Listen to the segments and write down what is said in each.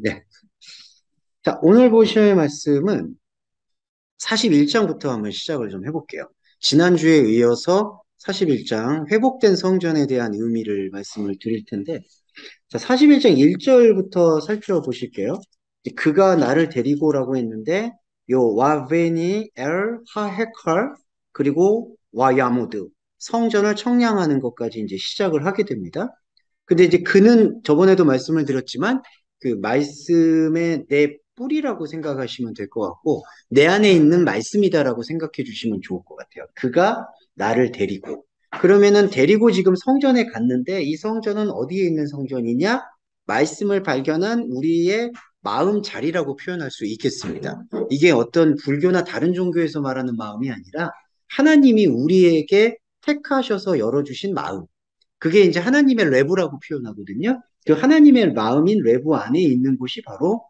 네. 자, 오늘 보실 말씀은 41장부터 한번 시작을 좀 해볼게요. 지난주에 이어서 41장 회복된 성전에 대한 의미를 말씀을 드릴 텐데, 자, 41장 1절부터 살펴보실게요. 그가 나를 데리고라고 했는데, 요 와베니 엘 하헤칼 그리고 와야무드 성전을 청량하는 것까지 이제 시작을 하게 됩니다. 근데 이제 그는 저번에도 말씀을 드렸지만 그 말씀의 내 뿌리라고 생각하시면 될 것 같고 내 안에 있는 말씀이다라고 생각해 주시면 좋을 것 같아요. 그가 나를 데리고 그러면은 데리고 지금 성전에 갔는데 이 성전은 어디에 있는 성전이냐? 말씀을 발견한 우리의 마음 자리라고 표현할 수 있겠습니다. 이게 어떤 불교나 다른 종교에서 말하는 마음이 아니라 하나님이 우리에게 택하셔서 열어주신 마음. 그게 이제 하나님의 레부라고 표현하거든요. 그 하나님의 마음인 레부 안에 있는 곳이 바로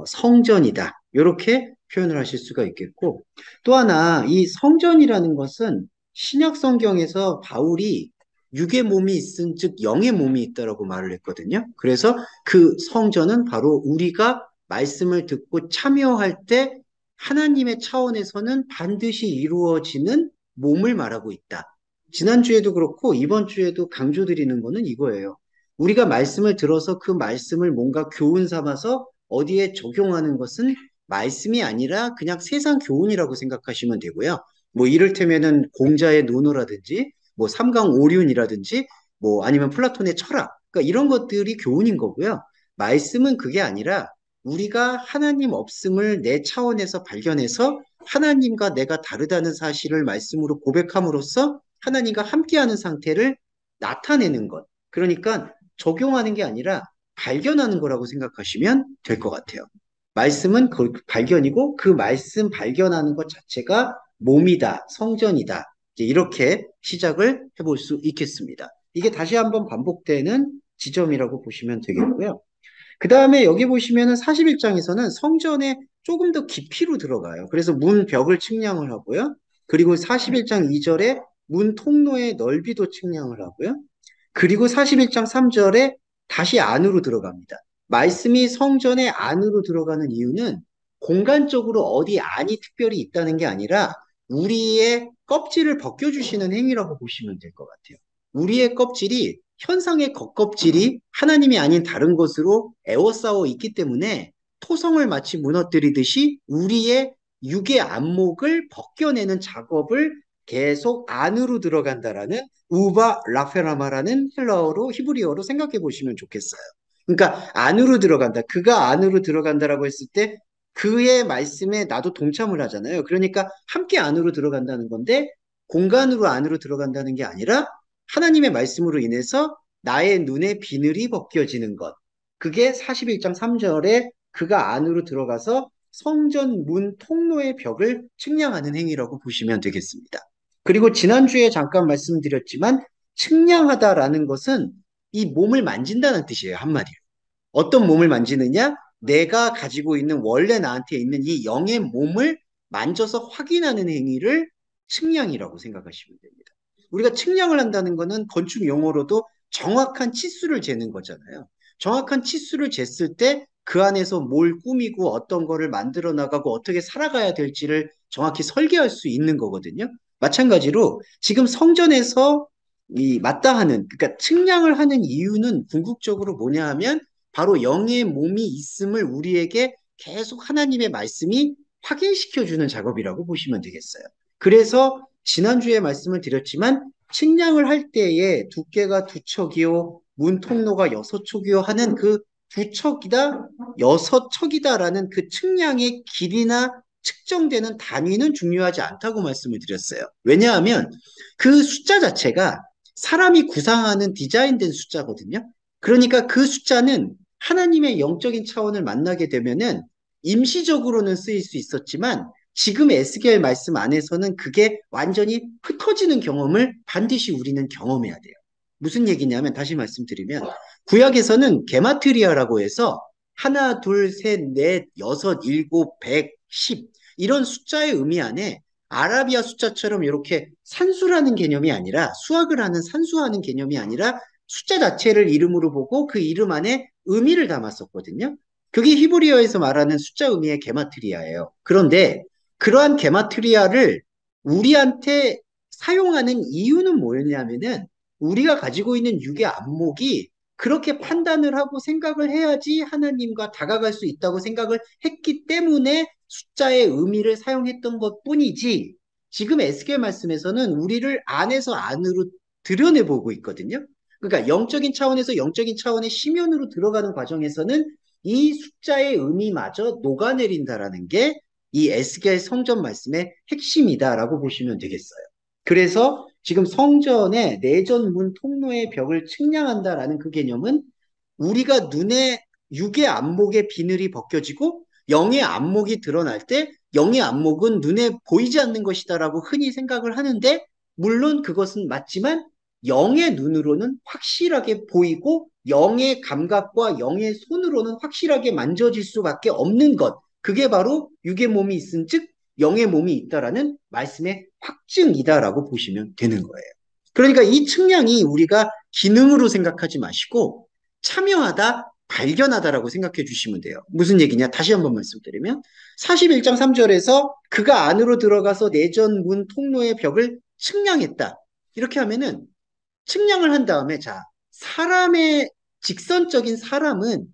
성전이다. 이렇게 표현을 하실 수가 있겠고 또 하나 이 성전이라는 것은 신약 성경에서 바울이 육의 몸이 있은 즉 영의 몸이 있다라고 말을 했거든요. 그래서 그 성전은 바로 우리가 말씀을 듣고 참여할 때 하나님의 차원에서는 반드시 이루어지는 몸을 말하고 있다. 지난주에도 그렇고 이번 주에도 강조드리는 거는 이거예요. 우리가 말씀을 들어서 그 말씀을 뭔가 교훈 삼아서 어디에 적용하는 것은 말씀이 아니라 그냥 세상 교훈이라고 생각하시면 되고요. 뭐 이를테면은 공자의 논어라든지 뭐 삼강오륜이라든지 뭐 아니면 플라톤의 철학 그러니까 이런 것들이 교훈인 거고요. 말씀은 그게 아니라 우리가 하나님 없음을 내 차원에서 발견해서 하나님과 내가 다르다는 사실을 말씀으로 고백함으로써 하나님과 함께하는 상태를 나타내는 것. 그러니까 적용하는 게 아니라 발견하는 거라고 생각하시면 될 것 같아요. 말씀은 그 발견이고 그 말씀 발견하는 것 자체가 몸이다, 성전이다. 이제 이렇게 시작을 해볼 수 있겠습니다. 이게 다시 한번 반복되는 지점이라고 보시면 되겠고요. 그 다음에 여기 보시면은 41장에서는 성전에 조금 더 깊이로 들어가요. 그래서 문 벽을 측량을 하고요. 그리고 41장 2절에 문 통로의 넓이도 측량을 하고요. 그리고 41장 3절에 다시 안으로 들어갑니다. 말씀이 성전의 안으로 들어가는 이유는 공간적으로 어디 안이 특별히 있다는 게 아니라 우리의 껍질을 벗겨주시는 행위라고 보시면 될 것 같아요. 우리의 껍질이 현상의 겉껍질이 하나님이 아닌 다른 것으로 에워싸워 있기 때문에 토성을 마치 무너뜨리듯이 우리의 육의 안목을 벗겨내는 작업을 계속 안으로 들어간다라는 우바 라페라마라는 헬라어로 히브리어로 생각해 보시면 좋겠어요. 그러니까 안으로 들어간다. 그가 안으로 들어간다라고 했을 때 그의 말씀에 나도 동참을 하잖아요. 그러니까 함께 안으로 들어간다는 건데 공간으로 안으로 들어간다는 게 아니라 하나님의 말씀으로 인해서 나의 눈의 비늘이 벗겨지는 것. 그게 41장 3절에 그가 안으로 들어가서 성전 문 통로의 벽을 측량하는 행위라고 보시면 되겠습니다. 그리고 지난주에 잠깐 말씀드렸지만 측량하다라는 것은 이 몸을 만진다는 뜻이에요. 한마디로. 어떤 몸을 만지느냐? 내가 가지고 있는 원래 나한테 있는 이 영의 몸을 만져서 확인하는 행위를 측량이라고 생각하시면 됩니다. 우리가 측량을 한다는 것은 건축 용어로도 정확한 치수를 재는 거잖아요. 정확한 치수를 쟀을 때 그 안에서 뭘 꾸미고 어떤 거를 만들어 나가고 어떻게 살아가야 될지를 정확히 설계할 수 있는 거거든요. 마찬가지로 지금 성전에서 이 마땅하는 그러니까 측량을 하는 이유는 궁극적으로 뭐냐 하면 바로 영의 몸이 있음을 우리에게 계속 하나님의 말씀이 확인시켜주는 작업이라고 보시면 되겠어요. 그래서 지난주에 말씀을 드렸지만 측량을 할 때에 두께가 두 척이요, 문 통로가 여섯 척이요 하는 그 두 척이다, 여섯 척이다라는 그 측량의 길이나 측정되는 단위는 중요하지 않다고 말씀을 드렸어요. 왜냐하면 그 숫자 자체가 사람이 구상하는 디자인된 숫자거든요. 그러니까 그 숫자는 하나님의 영적인 차원을 만나게 되면은 임시적으로는 쓰일 수 있었지만 지금 에스겔 말씀 안에서는 그게 완전히 흩어지는 경험을 반드시 우리는 경험해야 돼요. 무슨 얘기냐면 다시 말씀드리면 구약에서는 게마트리아라고 해서 하나, 둘, 셋, 넷, 여섯, 일곱, 백, 십 이런 숫자의 의미 안에 아라비아 숫자처럼 이렇게 산수라는 개념이 아니라 수학을 하는 산수하는 개념이 아니라 숫자 자체를 이름으로 보고 그 이름 안에 의미를 담았었거든요. 그게 히브리어에서 말하는 숫자 의미의 게마트리아예요. 그런데 그러한 게마트리아를 우리한테 사용하는 이유는 뭐였냐면은 우리가 가지고 있는 육의 안목이 그렇게 판단을 하고 생각을 해야지 하나님과 다가갈 수 있다고 생각을 했기 때문에 숫자의 의미를 사용했던 것뿐이지 지금 에스겔 말씀에서는 우리를 안에서 안으로 들여내보고 있거든요. 그러니까 영적인 차원에서 영적인 차원의 심연으로 들어가는 과정에서는 이 숫자의 의미마저 녹아내린다라는 게 이 에스겔 성전 말씀의 핵심이다라고 보시면 되겠어요. 그래서 지금 성전의 내전 문 통로의 벽을 측량한다라는 그 개념은 우리가 눈에 육의 안목의 비늘이 벗겨지고 영의 안목이 드러날 때 영의 안목은 눈에 보이지 않는 것이다라고 흔히 생각을 하는데 물론 그것은 맞지만 영의 눈으로는 확실하게 보이고 영의 감각과 영의 손으로는 확실하게 만져질 수밖에 없는 것. 그게 바로 육의 몸이 있은 즉 영의 몸이 있다라는 말씀의 확증이다라고 보시면 되는 거예요. 그러니까 이 측량이 우리가 기능으로 생각하지 마시고 참여하다, 발견하다라고 생각해 주시면 돼요. 무슨 얘기냐? 다시 한번 말씀드리면 41장 3절에서 그가 안으로 들어가서 내전 문 통로의 벽을 측량했다. 이렇게 하면은 측량을 한 다음에 자, 사람의 직선적인 사람은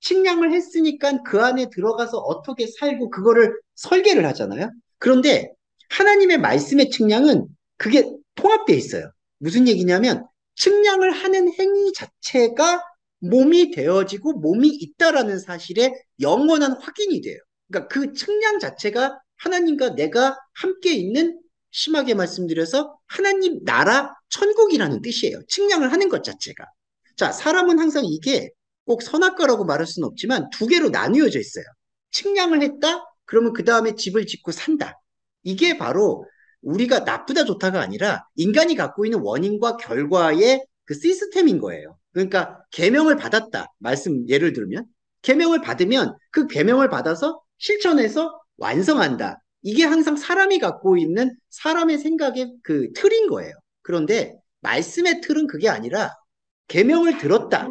측량을 했으니까 그 안에 들어가서 어떻게 살고 그거를 설계를 하잖아요. 그런데 하나님의 말씀의 측량은 그게 통합되어 있어요. 무슨 얘기냐면 측량을 하는 행위 자체가 몸이 되어지고 몸이 있다라는 사실의 영원한 확인이 돼요. 그러니까 그 측량 자체가 하나님과 내가 함께 있는 심하게 말씀드려서 하나님 나라 천국이라는 뜻이에요. 측량을 하는 것 자체가. 자, 사람은 항상 이게 꼭 선악과라고 말할 수는 없지만 두 개로 나뉘어져 있어요. 측량을 했다? 그러면 그 다음에 집을 짓고 산다. 이게 바로 우리가 나쁘다 좋다가 아니라 인간이 갖고 있는 원인과 결과의 그 시스템인 거예요. 그러니까 계명을 받았다. 말씀 예를 들면 계명을 받으면 그 계명을 받아서 실천해서 완성한다. 이게 항상 사람이 갖고 있는 사람의 생각의 그 틀인 거예요. 그런데 말씀의 틀은 그게 아니라 계명을 들었다.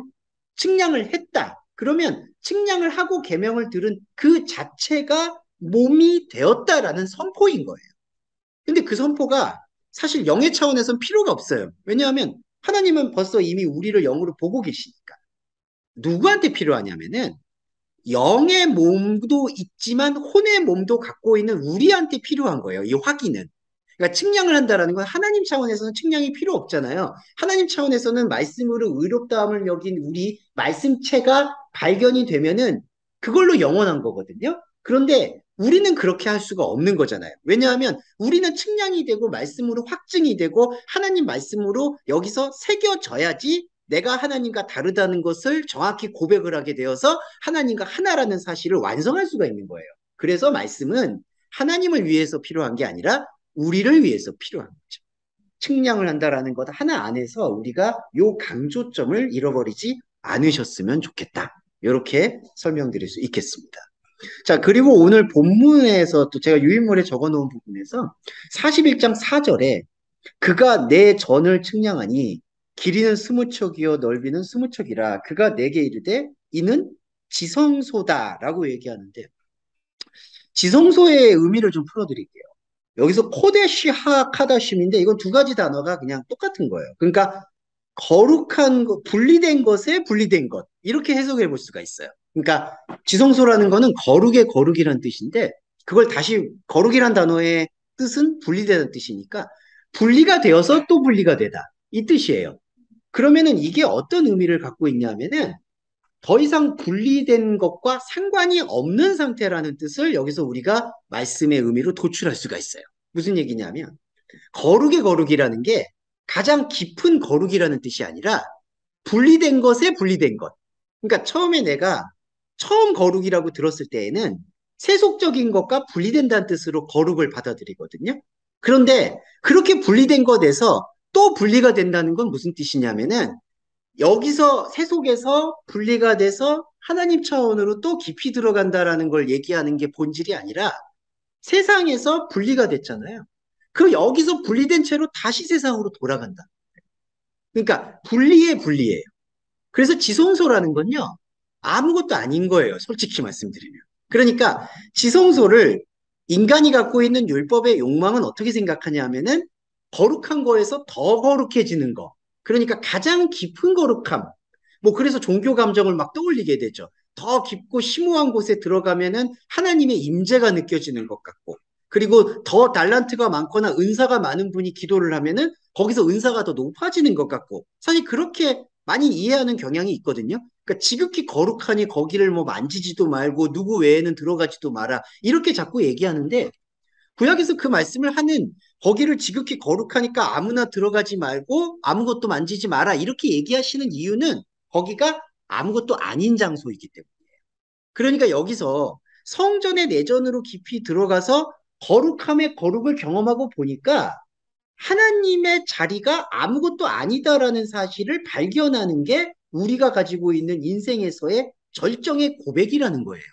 측량을 했다. 그러면 측량을 하고 계명을 들은 그 자체가 몸이 되었다라는 선포인 거예요. 근데 그 선포가 사실 영의 차원에서는 필요가 없어요. 왜냐하면 하나님은 벌써 이미 우리를 영으로 보고 계시니까. 누구한테 필요하냐면은 영의 몸도 있지만 혼의 몸도 갖고 있는 우리한테 필요한 거예요. 이 확인은. 그러니까 측량을 한다라는 건 하나님 차원에서는 측량이 필요 없잖아요. 하나님 차원에서는 말씀으로 의롭다함을 여긴 우리 말씀체가 발견이 되면은 그걸로 영원한 거거든요. 그런데 우리는 그렇게 할 수가 없는 거잖아요. 왜냐하면 우리는 측량이 되고 말씀으로 확증이 되고 하나님 말씀으로 여기서 새겨져야지 내가 하나님과 다르다는 것을 정확히 고백을 하게 되어서 하나님과 하나라는 사실을 완성할 수가 있는 거예요. 그래서 말씀은 하나님을 위해서 필요한 게 아니라 우리를 위해서 필요한 거죠. 측량을 한다라는 것 하나 안에서 우리가 요 강조점을 잃어버리지 않으셨으면 좋겠다. 이렇게 설명드릴 수 있겠습니다. 자, 그리고 오늘 본문에서 또 제가 유인물에 적어 놓은 부분에서 41장 4절에 그가 내 전을 측량하니 길이는 20척이요 넓이는 20척이라 그가 내게 이르되 이는 지성소다라고 얘기하는데 지성소의 의미를 좀 풀어드릴게요. 여기서 코데시 카다심인데 이건 두 가지 단어가 그냥 똑같은 거예요. 그러니까 거룩한 것, 분리된 것에 분리된 것 이렇게 해석해 볼 수가 있어요. 그러니까 지성소라는 거는 거룩의 거룩이라는 뜻인데 그걸 다시 거룩이란 단어의 뜻은 분리되는 뜻이니까 분리가 되어서 또 분리가 되다 이 뜻이에요. 그러면은 이게 어떤 의미를 갖고 있냐면은 더 이상 분리된 것과 상관이 없는 상태라는 뜻을 여기서 우리가 말씀의 의미로 도출할 수가 있어요. 무슨 얘기냐면 거룩의 거룩이라는 게 가장 깊은 거룩이라는 뜻이 아니라 분리된 것에 분리된 것. 그러니까 처음에 내가 처음 거룩이라고 들었을 때에는 세속적인 것과 분리된다는 뜻으로 거룩을 받아들이거든요. 그런데 그렇게 분리된 것에서 또 분리가 된다는 건 무슨 뜻이냐면은 여기서 세속에서 분리가 돼서 하나님 차원으로 또 깊이 들어간다라는 걸 얘기하는 게 본질이 아니라 세상에서 분리가 됐잖아요. 그 여기서 분리된 채로 다시 세상으로 돌아간다. 그러니까 분리의 분리예요. 그래서 지성소라는 건요. 아무것도 아닌 거예요. 솔직히 말씀드리면. 그러니까 지성소를 인간이 갖고 있는 율법의 욕망은 어떻게 생각하냐면은 거룩한 거에서 더 거룩해지는 거. 그러니까 가장 깊은 거룩함. 뭐 그래서 종교 감정을 막 떠올리게 되죠. 더 깊고 심오한 곳에 들어가면은 하나님의 임재가 느껴지는 것 같고, 그리고 더 달란트가 많거나 은사가 많은 분이 기도를 하면은 거기서 은사가 더 높아지는 것 같고, 사실 그렇게 많이 이해하는 경향이 있거든요. 그러니까 지극히 거룩하니 거기를 뭐 만지지도 말고 누구 외에는 들어가지도 마라. 이렇게 자꾸 얘기하는데 구약에서 그 말씀을 하는, 거기를 지극히 거룩하니까 아무나 들어가지 말고 아무것도 만지지 마라. 이렇게 얘기하시는 이유는 거기가 아무것도 아닌 장소이기 때문에. 그러니까 여기서 성전의 내전으로 깊이 들어가서 거룩함의 거룩을 경험하고 보니까 하나님의 자리가 아무것도 아니다라는 사실을 발견하는 게 우리가 가지고 있는 인생에서의 절정의 고백이라는 거예요.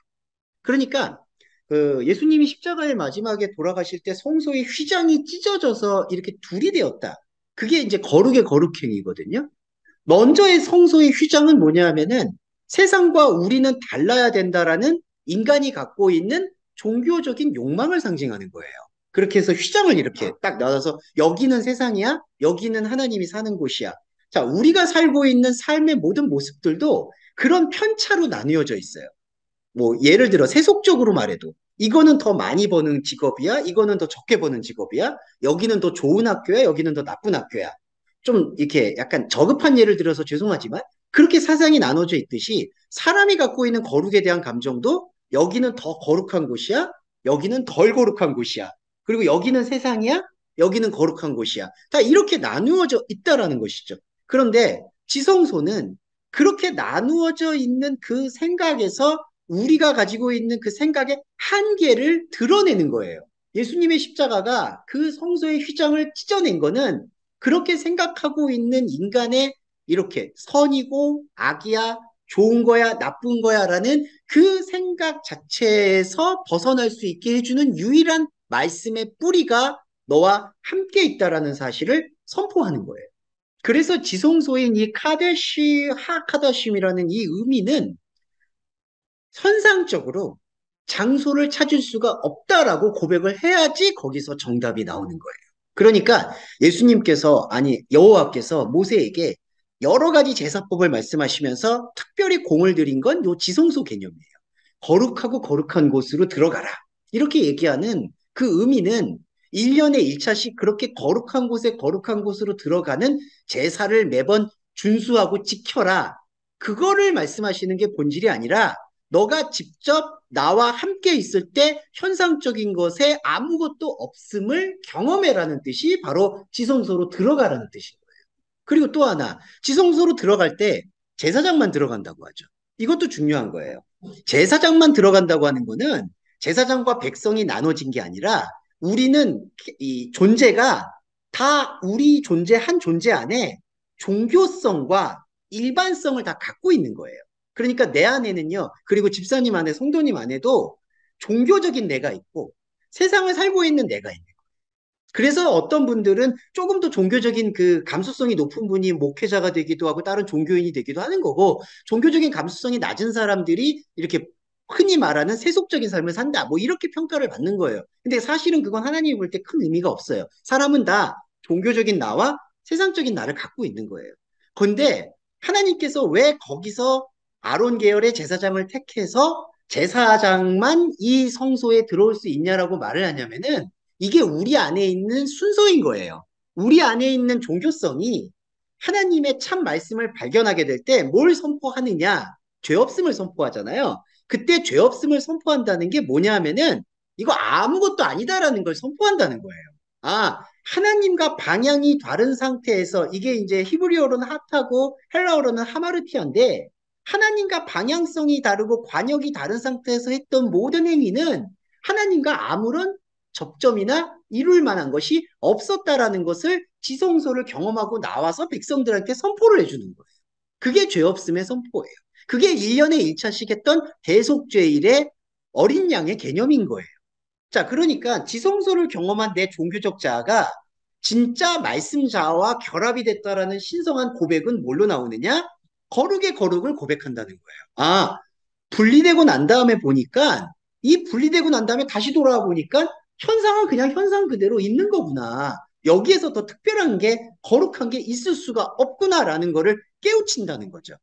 그러니까 그 예수님이 십자가의 마지막에 돌아가실 때 성소의 휘장이 찢어져서 이렇게 둘이 되었다. 그게 이제 거룩의 거룩행이거든요. 먼저의 성소의 휘장은 뭐냐 하면은 세상과 우리는 달라야 된다라는 인간이 갖고 있는 종교적인 욕망을 상징하는 거예요. 그렇게 해서 휘장을 이렇게 딱 놔서 여기는 세상이야, 여기는 하나님이 사는 곳이야. 자, 우리가 살고 있는 삶의 모든 모습들도 그런 편차로 나뉘어져 있어요. 뭐 예를 들어 세속적으로 말해도 이거는 더 많이 버는 직업이야, 이거는 더 적게 버는 직업이야, 여기는 더 좋은 학교야, 여기는 더 나쁜 학교야. 좀 이렇게 약간 저급한 예를 들어서 죄송하지만 그렇게 사상이 나눠져 있듯이 사람이 갖고 있는 거룩에 대한 감정도 여기는 더 거룩한 곳이야, 여기는 덜 거룩한 곳이야. 그리고 여기는 세상이야, 여기는 거룩한 곳이야. 다 이렇게 나누어져 있다라는 것이죠. 그런데 지성소는 그렇게 나누어져 있는 그 생각에서 우리가 가지고 있는 그 생각의 한계를 드러내는 거예요. 예수님의 십자가가 그 성소의 휘장을 찢어낸 거는 그렇게 생각하고 있는 인간의 이렇게 선이고 악이야, 좋은 거야, 나쁜 거야 라는 그 생각 자체에서 벗어날 수 있게 해주는 유일한 말씀의 뿌리가 너와 함께 있다라는 사실을 선포하는 거예요. 그래서 지성소인 이 카데시 하카다심이라는 이 의미는 현상적으로 장소를 찾을 수가 없다라고 고백을 해야지 거기서 정답이 나오는 거예요. 그러니까 예수님께서, 아니 여호와께서 모세에게 여러 가지 제사법을 말씀하시면서 특별히 공을 들인 건 요 지성소 개념이에요. 거룩하고 거룩한 곳으로 들어가라. 이렇게 얘기하는 그 의미는 1년에 1차씩 그렇게 거룩한 곳에 거룩한 곳으로 들어가는 제사를 매번 준수하고 지켜라. 그거를 말씀하시는 게 본질이 아니라 너가 직접 나와 함께 있을 때 현상적인 것에 아무것도 없음을 경험해라는 뜻이 바로 지성소로 들어가라는 뜻인 거예요. 그리고 또 하나, 지성소로 들어갈 때 제사장만 들어간다고 하죠. 이것도 중요한 거예요. 제사장만 들어간다고 하는 거는 제사장과 백성이 나눠진 게 아니라 우리는 이 존재가 다 우리 존재 한 존재 안에 종교성과 일반성을 다 갖고 있는 거예요. 그러니까 내 안에는요, 그리고 집사님 안에, 성도님 안에도 종교적인 내가 있고 세상을 살고 있는 내가 있는 거예요. 그래서 어떤 분들은 조금 더 종교적인 그 감수성이 높은 분이 목회자가 되기도 하고 다른 종교인이 되기도 하는 거고, 종교적인 감수성이 낮은 사람들이 이렇게 흔히 말하는 세속적인 삶을 산다. 뭐 이렇게 평가를 받는 거예요. 근데 사실은 그건 하나님이 볼 때 큰 의미가 없어요. 사람은 다 종교적인 나와 세상적인 나를 갖고 있는 거예요. 그런데 하나님께서 왜 거기서 아론 계열의 제사장을 택해서 제사장만 이 성소에 들어올 수 있냐라고 말을 하냐면은 이게 우리 안에 있는 순서인 거예요. 우리 안에 있는 종교성이 하나님의 참 말씀을 발견하게 될 때 뭘 선포하느냐? 죄 없음을 선포하잖아요. 그때 죄 없음을 선포한다는 게 뭐냐 하면은 이거 아무것도 아니다라는 걸 선포한다는 거예요. 아, 하나님과 방향이 다른 상태에서, 이게 이제 히브리어로는 핫하고 헬라어로는 하마르티아인데, 하나님과 방향성이 다르고 관역이 다른 상태에서 했던 모든 행위는 하나님과 아무런 접점이나 이룰 만한 것이 없었다라는 것을 지성소를 경험하고 나와서 백성들한테 선포를 해주는 거예요. 그게 죄 없음의 선포예요. 그게 1년에 1차씩 했던 대속죄일의 어린 양의 개념인 거예요. 자, 그러니까 지성소를 경험한 내 종교적 자아가 진짜 말씀 자아와 결합이 됐다라는 신성한 고백은 뭘로 나오느냐? 거룩의 거룩을 고백한다는 거예요. 아, 분리되고 난 다음에 보니까 이 분리되고 난 다음에 다시 돌아와 보니까 현상은 그냥 현상 그대로 있는 거구나. 여기에서 더 특별한 게 거룩한 게 있을 수가 없구나라는 거를 깨우친다는 거죠.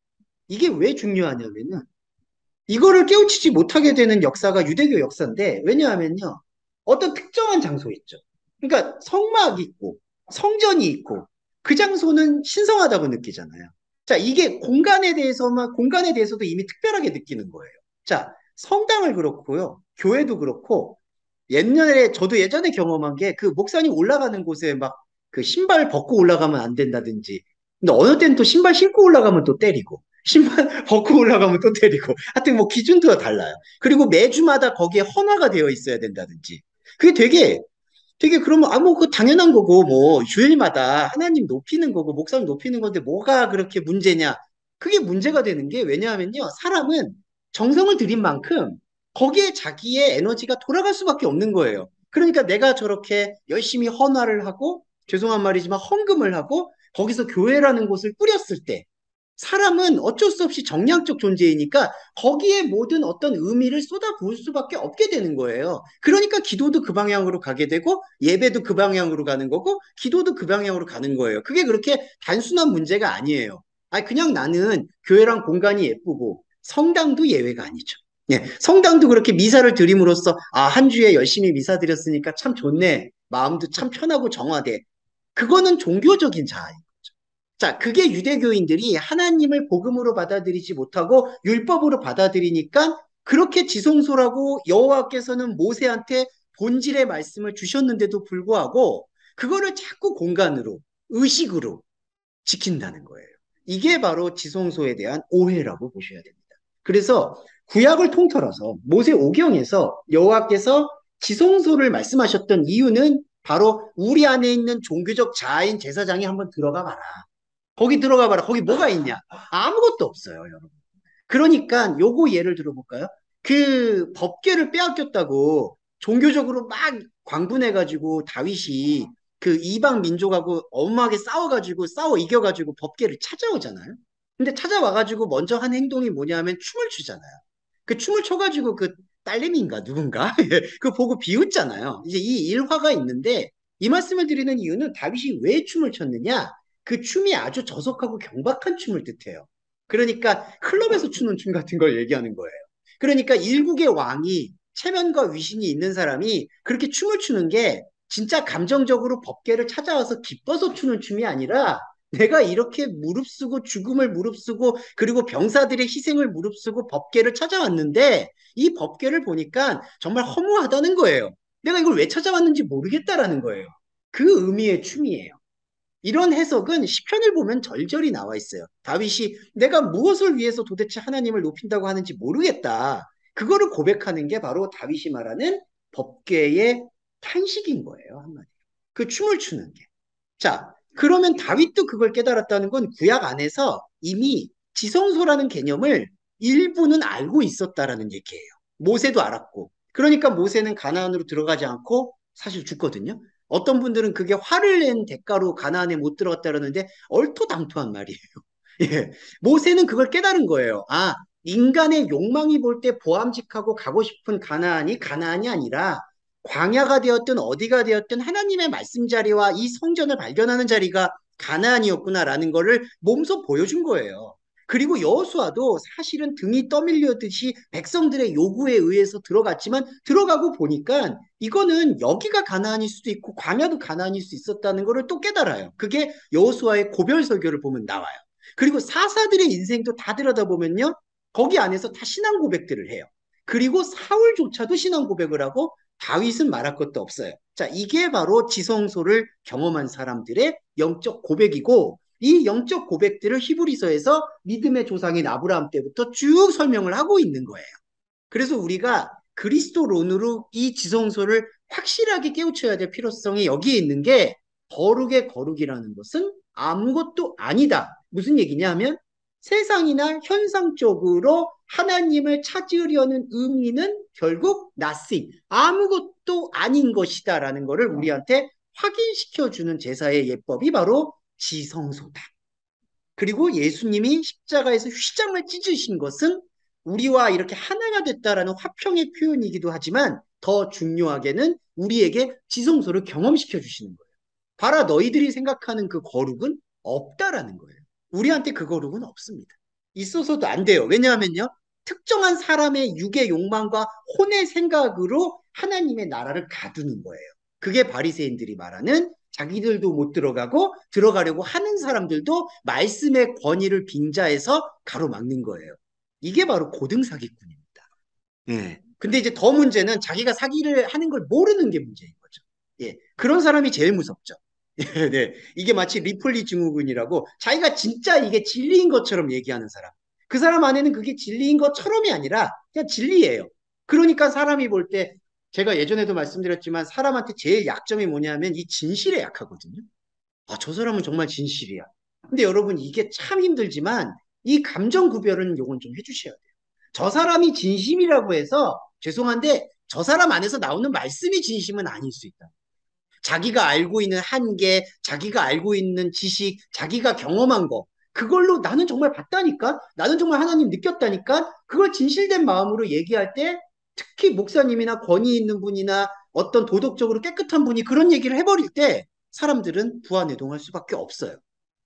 이게 왜 중요하냐면은 이거를 깨우치지 못하게 되는 역사가 유대교 역사인데 왜냐하면요. 어떤 특정한 장소 있죠. 그러니까 성막이 있고 성전이 있고 그 장소는 신성하다고 느끼잖아요. 자, 이게 공간에 대해서도 이미 특별하게 느끼는 거예요. 자, 성당을 그렇고요. 교회도 그렇고 옛날에 저도 예전에 경험한 게 그 목사님 올라가는 곳에 막 그 신발 벗고 올라가면 안 된다든지 근데 어느 때는 또 신발 신고 올라가면 또 때리고 신발 벗고 올라가면 또 때리고 하여튼 뭐 기준도 달라요. 그리고 매주마다 거기에 헌화가 되어 있어야 된다든지 그게 되게 그러면 아 뭐 그 당연한 거고 뭐 주일마다 하나님 높이는 거고 목사님 높이는 건데 뭐가 그렇게 문제냐 그게 문제가 되는 게 왜냐하면요 사람은 정성을 들인 만큼 거기에 자기의 에너지가 돌아갈 수밖에 없는 거예요. 그러니까 내가 저렇게 열심히 헌화를 하고 죄송한 말이지만 헌금을 하고 거기서 교회라는 곳을 꾸렸을 때 사람은 어쩔 수 없이 정량적 존재이니까 거기에 모든 어떤 의미를 쏟아부을 수밖에 없게 되는 거예요. 그러니까 기도도 그 방향으로 가게 되고 예배도 그 방향으로 가는 거고 기도도 그 방향으로 가는 거예요. 그게 그렇게 단순한 문제가 아니에요. 아니 그냥 나는 교회랑 공간이 예쁘고 성당도 예외가 아니죠. 예, 성당도 그렇게 미사를 드림으로써 아, 한 주에 열심히 미사 드렸으니까 참 좋네. 마음도 참 편하고 정화돼. 그거는 종교적인 자아예요. 자, 그게 유대교인들이 하나님을 복음으로 받아들이지 못하고 율법으로 받아들이니까 그렇게 지성소라고 여호와께서는 모세한테 본질의 말씀을 주셨는데도 불구하고 그거를 자꾸 공간으로, 의식으로 지킨다는 거예요. 이게 바로 지성소에 대한 오해라고 보셔야 됩니다. 그래서 구약을 통틀어서 모세 오경에서 여호와께서 지성소를 말씀하셨던 이유는 바로 우리 안에 있는 종교적 자아인 제사장이 한번 들어가 봐라. 거기 들어가 봐라. 거기 뭐가 있냐? 아무것도 없어요, 여러분. 그러니까 요거 예를 들어볼까요? 그 법궤를 빼앗겼다고 종교적으로 막 광분해가지고 다윗이 그 이방 민족하고 엄하게 싸워가지고 싸워 이겨가지고 법궤를 찾아오잖아요. 근데 찾아와가지고 먼저 한 행동이 뭐냐면 춤을 추잖아요. 그 춤을 춰가지고 그 딸내미인가 누군가 그 보고 비웃잖아요. 이제 이 일화가 있는데 이 말씀을 드리는 이유는 다윗이 왜 춤을 췄느냐? 그 춤이 아주 저속하고 경박한 춤을 뜻해요. 그러니까 클럽에서 추는 춤 같은 걸 얘기하는 거예요. 그러니까 일국의 왕이 체면과 위신이 있는 사람이 그렇게 춤을 추는 게 진짜 감정적으로 법궤를 찾아와서 기뻐서 추는 춤이 아니라 내가 이렇게 무릅쓰고 죽음을 무릅쓰고 그리고 병사들의 희생을 무릅쓰고 법궤를 찾아왔는데 이 법궤를 보니까 정말 허무하다는 거예요. 내가 이걸 왜 찾아왔는지 모르겠다라는 거예요. 그 의미의 춤이에요. 이런 해석은 시편을 보면 절절히 나와 있어요. 다윗이 내가 무엇을 위해서 도대체 하나님을 높인다고 하는지 모르겠다. 그거를 고백하는 게 바로 다윗이 말하는 법궤의 탄식인 거예요. 한마디로. 그 춤을 추는 게. 자, 그러면 다윗도 그걸 깨달았다는 건 구약 안에서 이미 지성소라는 개념을 일부는 알고 있었다라는 얘기예요. 모세도 알았고. 그러니까 모세는 가나안으로 들어가지 않고 사실 죽거든요. 어떤 분들은 그게 화를 낸 대가로 가나안에 못 들어갔다 그러는데 얼토당토한 말이에요. 예. 모세는 그걸 깨달은 거예요. 아, 인간의 욕망이 볼 때 보암직하고 가고 싶은 가나안이 가나안이 아니라 광야가 되었든 어디가 되었든 하나님의 말씀 자리와 이 성전을 발견하는 자리가 가나안이었구나라는 거를 몸소 보여준 거예요. 그리고 여호수아도 사실은 등이 떠밀려듯이 백성들의 요구에 의해서 들어갔지만 들어가고 보니까 이거는 여기가 가나안일 수도 있고 광야도 가나안일 수 있었다는 거를 또 깨달아요. 그게 여호수아의 고별 설교를 보면 나와요. 그리고 사사들의 인생도 다 들여다보면요. 거기 안에서 다 신앙 고백들을 해요. 그리고 사울조차도 신앙 고백을 하고 다윗은 말할 것도 없어요. 자, 이게 바로 지성소를 경험한 사람들의 영적 고백이고 이 영적 고백들을 히브리서에서 믿음의 조상인 아브라함 때부터 쭉 설명을 하고 있는 거예요. 그래서 우리가 그리스도론으로 이 지성소를 확실하게 깨우쳐야 될 필요성이 여기에 있는 게 거룩의 거룩이라는 것은 아무것도 아니다. 무슨 얘기냐 하면 세상이나 현상적으로 하나님을 찾으려는 의미는 결국 nothing, 아무것도 아닌 것이다라는 것을 우리한테 확인시켜주는 제사의 예법이 바로 지성소다. 그리고 예수님이 십자가에서 휘장을 찢으신 것은 우리와 이렇게 하나가 됐다라는 화평의 표현이기도 하지만 더 중요하게는 우리에게 지성소를 경험시켜 주시는 거예요. 봐라, 너희들이 생각하는 그 거룩은 없다라는 거예요. 우리한테 그 거룩은 없습니다. 있어서도 안 돼요. 왜냐하면요, 특정한 사람의 육의 욕망과 혼의 생각으로 하나님의 나라를 가두는 거예요. 그게 바리새인들이 말하는 자기들도 못 들어가고 들어가려고 하는 사람들도 말씀의 권위를 빙자해서 가로막는 거예요. 이게 바로 고등사기꾼입니다. 예. 근데 이제 더 문제는 자기가 사기를 하는 걸 모르는 게 문제인 거죠. 예. 그런 사람이 제일 무섭죠. 예, 네. 이게 마치 리플리 증후군이라고 자기가 진짜 이게 진리인 것처럼 얘기하는 사람. 그 사람 안에는 그게 진리인 것처럼이 아니라 그냥 진리예요. 그러니까 사람이 볼 때 제가 예전에도 말씀드렸지만 사람한테 제일 약점이 뭐냐면 이 진실에 약하거든요. 아, 저 사람은 정말 진실이야. 근데 여러분 이게 참 힘들지만 이 감정 구별은 요건 좀 해주셔야 돼요. 저 사람이 진심이라고 해서 죄송한데 저 사람 안에서 나오는 말씀이 진심은 아닐 수 있다. 자기가 알고 있는 한계, 자기가 알고 있는 지식, 자기가 경험한 거, 그걸로 나는 정말 봤다니까? 나는 정말 하나님 느꼈다니까? 그걸 진실된 마음으로 얘기할 때 특히 목사님이나 권위 있는 분이나 어떤 도덕적으로 깨끗한 분이 그런 얘기를 해버릴 때 사람들은 부안해동할 수밖에 없어요.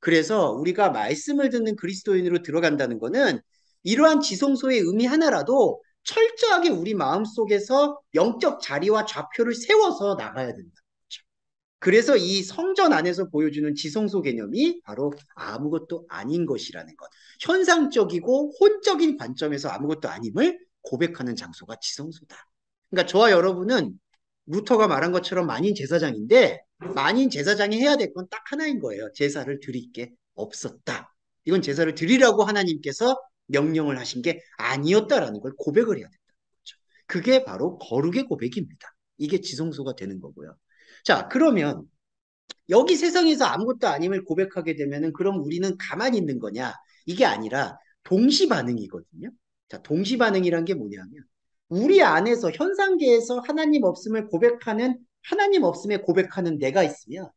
그래서 우리가 말씀을 듣는 그리스도인으로 들어간다는 거는 이러한 지성소의 의미 하나라도 철저하게 우리 마음속에서 영적 자리와 좌표를 세워서 나가야 된다. 그래서 이 성전 안에서 보여주는 지성소 개념이 바로 아무것도 아닌 것이라는 것. 현상적이고 혼적인 관점에서 아무것도 아님을 고백하는 장소가 지성소다. 그러니까 저와 여러분은 루터가 말한 것처럼 만인 제사장인데 만인 제사장이 해야 될 건 딱 하나인 거예요. 제사를 드릴 게 없었다. 이건 제사를 드리라고 하나님께서 명령을 하신 게 아니었다라는 걸 고백을 해야 된다는 거죠. 그게 바로 거룩의 고백입니다. 이게 지성소가 되는 거고요. 자, 그러면 여기 세상에서 아무것도 아님을 고백하게 되면은 그럼 우리는 가만히 있는 거냐? 이게 아니라 동시 반응이거든요. 자, 동시 반응이란 게 뭐냐면 우리 안에서 현상계에서 하나님 없음을 고백하는 하나님 없음에 고백하는 내가 있으면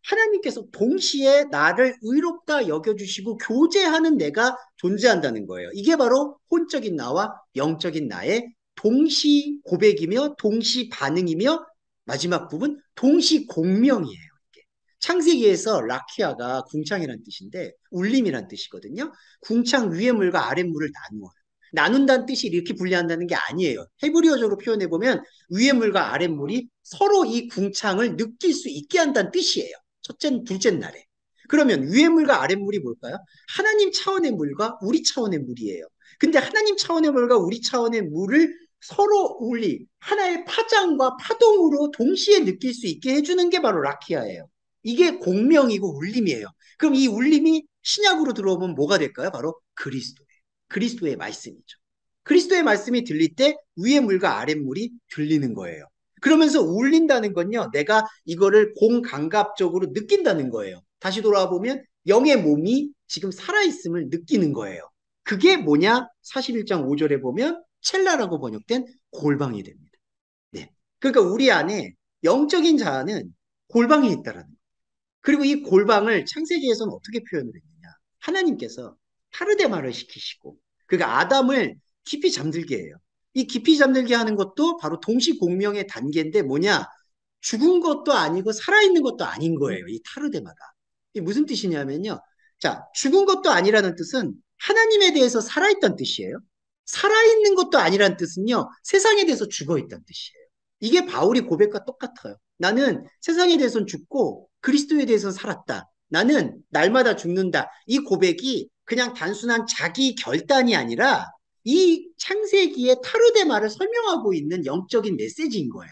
하나님께서 동시에 나를 의롭다 여겨주시고 교제하는 내가 존재한다는 거예요. 이게 바로 혼적인 나와 영적인 나의 동시 고백이며 동시 반응이며 마지막 부분 동시 공명이에요. 창세기에서 라키아가 궁창이란 뜻인데 울림이란 뜻이거든요. 궁창 위의 물과 아랫 물을 나누어요. 나눈다는 뜻이 이렇게 분리한다는 게 아니에요. 헤브리어적으로 표현해 보면 위의 물과 아랫 물이 서로 이 궁창을 느낄 수 있게 한다는 뜻이에요. 첫째, 둘째 날에. 그러면 위의 물과 아랫 물이 뭘까요? 하나님 차원의 물과 우리 차원의 물이에요. 근데 하나님 차원의 물과 우리 차원의 물을 서로 하나의 파장과 파동으로 동시에 느낄 수 있게 해주는 게 바로 라키아예요. 이게 공명이고 울림이에요. 그럼 이 울림이 신약으로 들어오면 뭐가 될까요? 바로 그리스도의 말씀이죠. 그리스도의 말씀이 들릴 때 위의 물과 아랫 물이 들리는 거예요. 그러면서 울린다는 건요, 내가 이거를 공감각적으로 느낀다는 거예요. 다시 돌아와 보면 영의 몸이 지금 살아있음을 느끼는 거예요. 그게 뭐냐? 41장 5절에 보면 첼라라고 번역된 골방이 됩니다. 네. 그러니까 우리 안에 영적인 자아는 골방이 있다라는 거예요. 그리고 이 골방을 창세기에서는 어떻게 표현을 했느냐? 하나님께서 타르데마를 시키시고, 그러니까 아담을 깊이 잠들게 해요. 이 깊이 잠들게 하는 것도 바로 동시공명의 단계인데 뭐냐? 죽은 것도 아니고 살아있는 것도 아닌 거예요. 이 타르데마가. 이게 무슨 뜻이냐면요. 자, 죽은 것도 아니라는 뜻은 하나님에 대해서 살아있다는 뜻이에요. 살아있는 것도 아니라는 뜻은요. 세상에 대해서 죽어있다는 뜻이에요. 이게 바울이 고백과 똑같아요. 나는 세상에 대해서는 죽고 그리스도에 대해서는 살았다. 나는 날마다 죽는다. 이 고백이 그냥 단순한 자기 결단이 아니라 이 창세기의 타르데마를 설명하고 있는 영적인 메시지인 거예요.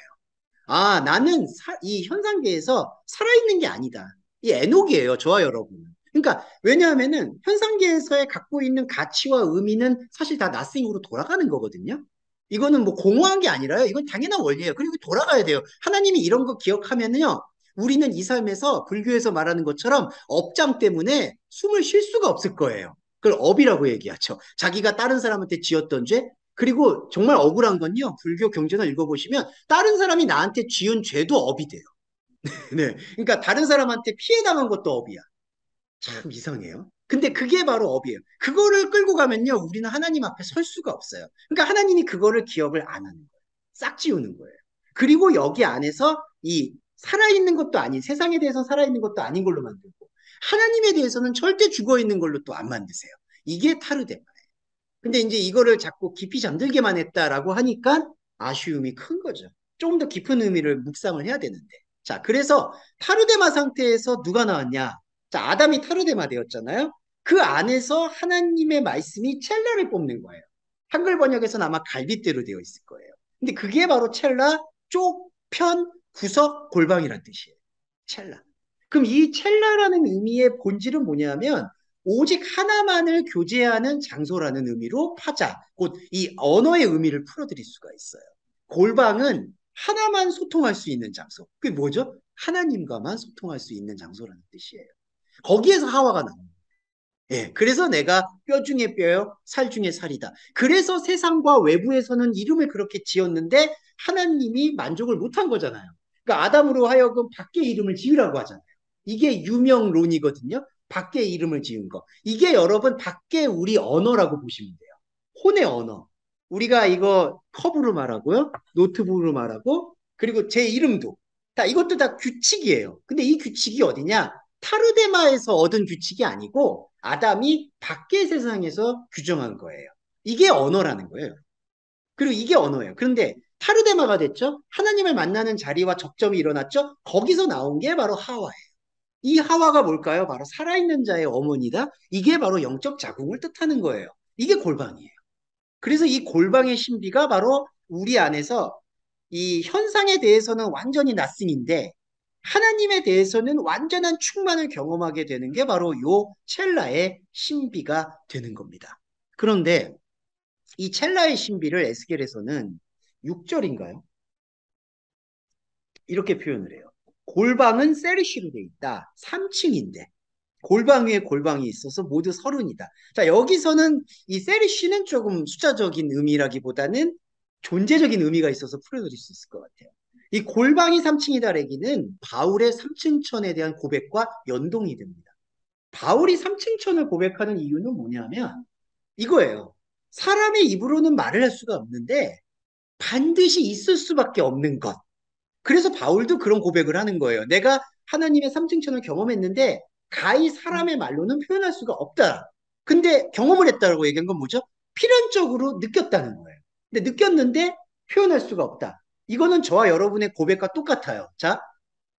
아, 나는 이 현상계에서 살아있는 게 아니다. 이 에녹이에요, 저와 여러분. 그러니까, 왜냐하면은 현상계에서의 갖고 있는 가치와 의미는 사실 다 나스잉으로 돌아가는 거거든요. 이거는 뭐 공허한 게 아니라요. 이건 당연한 원리예요. 그리고 돌아가야 돼요. 하나님이 이런 거 기억하면은요, 우리는 이 삶에서 불교에서 말하는 것처럼 업장 때문에 숨을 쉴 수가 없을 거예요. 그걸 업이라고 얘기하죠. 자기가 다른 사람한테 지었던 죄, 그리고 정말 억울한 건요. 불교 경전을 읽어보시면 다른 사람이 나한테 지은 죄도 업이 돼요. 네. 그러니까 다른 사람한테 피해 당한 것도 업이야. 참 이상해요. 근데 그게 바로 업이에요. 그거를 끌고 가면요, 우리는 하나님 앞에 설 수가 없어요. 그러니까 하나님이 그거를 기억을 안 하는 거예요. 싹 지우는 거예요. 그리고 여기 안에서 이 살아있는 것도 아닌, 세상에 대해서 살아있는 것도 아닌 걸로 만들고, 하나님에 대해서는 절대 죽어 있는 걸로 또 안 만드세요. 이게 타르데마예요. 근데 이제 이거를 자꾸 깊이 잠들게만 했다라고 하니까 아쉬움이 큰 거죠. 조금 더 깊은 의미를 묵상을 해야 되는데. 자, 그래서 타르데마 상태에서 누가 나왔냐? 자, 아담이 타르데마 되었잖아요. 그 안에서 하나님의 말씀이 첼라를 뽑는 거예요. 한글 번역에서는 아마 갈빗대로 되어 있을 거예요. 근데 그게 바로 첼라, 쪽, 편, 구석, 골방이란 뜻이에요. 첼라. 그럼 이 첼라라는 의미의 본질은 뭐냐면 오직 하나만을 교제하는 장소라는 의미로 파자, 곧 이 언어의 의미를 풀어드릴 수가 있어요. 골방은 하나만 소통할 수 있는 장소. 그게 뭐죠? 하나님과만 소통할 수 있는 장소라는 뜻이에요. 거기에서 하와가 나옵니다. 예, 그래서 내가 뼈 중에 뼈요, 살 중에 살이다. 그래서 세상과 외부에서는 이름을 그렇게 지었는데 하나님이 만족을 못한 거잖아요. 그러니까 아담으로 하여금 밖에 이름을 지으라고 하잖아요. 이게 유명론이거든요. 밖에 이름을 지은 거. 이게 여러분 밖에 우리 언어라고 보시면 돼요. 혼의 언어. 우리가 이거 컵으로 말하고요. 노트북으로 말하고 그리고 제 이름도. 이것도 다 규칙이에요. 근데 이 규칙이 어디냐? 타르데마에서 얻은 규칙이 아니고 아담이 밖의 세상에서 규정한 거예요. 이게 언어라는 거예요. 그리고 이게 언어예요. 그런데 타르데마가 됐죠? 하나님을 만나는 자리와 접점이 일어났죠? 거기서 나온 게 바로 하와예요. 이 하와가 뭘까요? 바로 살아있는 자의 어머니다. 이게 바로 영적 자궁을 뜻하는 거예요. 이게 골방이에요. 그래서 이 골방의 신비가 바로 우리 안에서 이 현상에 대해서는 완전히 나승인데 하나님에 대해서는 완전한 충만을 경험하게 되는 게 바로 요 첼라의 신비가 되는 겁니다. 그런데 이 첼라의 신비를 에스겔에서는 6절인가요? 이렇게 표현을 해요. 골방은 세르시로 돼 있다. 3층인데 골방 위에 골방이 있어서 모두 30이다. 자, 여기서는 이 세르시는 조금 숫자적인 의미라기보다는 존재적인 의미가 있어서 풀어드릴 수 있을 것 같아요. 이 골방이 3층이다 레기는 바울의 3층천에 대한 고백과 연동이 됩니다. 바울이 3층천을 고백하는 이유는 뭐냐면 이거예요. 사람의 입으로는 말을 할 수가 없는데 반드시 있을 수밖에 없는 것. 그래서 바울도 그런 고백을 하는 거예요. 내가 하나님의 삼층천을 경험했는데 가히 사람의 말로는 표현할 수가 없다. 근데 경험을 했다고 얘기한 건 뭐죠? 필연적으로 느꼈다는 거예요. 근데 느꼈는데 표현할 수가 없다. 이거는 저와 여러분의 고백과 똑같아요. 자,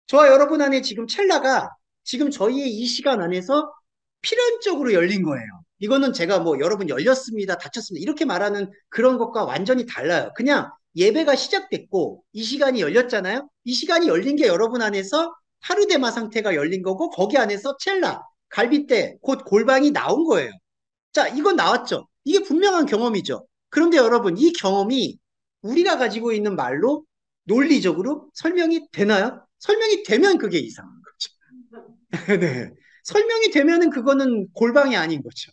저와 여러분 안에 지금 찰나가 지금 저희의 이 시간 안에서 필연적으로 열린 거예요. 이거는 제가 뭐 여러분 열렸습니다, 닫혔습니다 이렇게 말하는 그런 것과 완전히 달라요. 그냥 예배가 시작됐고 이 시간이 열렸잖아요. 이 시간이 열린 게 여러분 안에서 하루데마 상태가 열린 거고 거기 안에서 첼라, 갈빗대, 곧 골방이 나온 거예요. 자, 이건 나왔죠. 이게 분명한 경험이죠. 그런데 여러분 이 경험이 우리가 가지고 있는 말로 논리적으로 설명이 되나요? 설명이 되면 그게 이상한 거죠. 네. 설명이 되면은 그거는 골방이 아닌 거죠.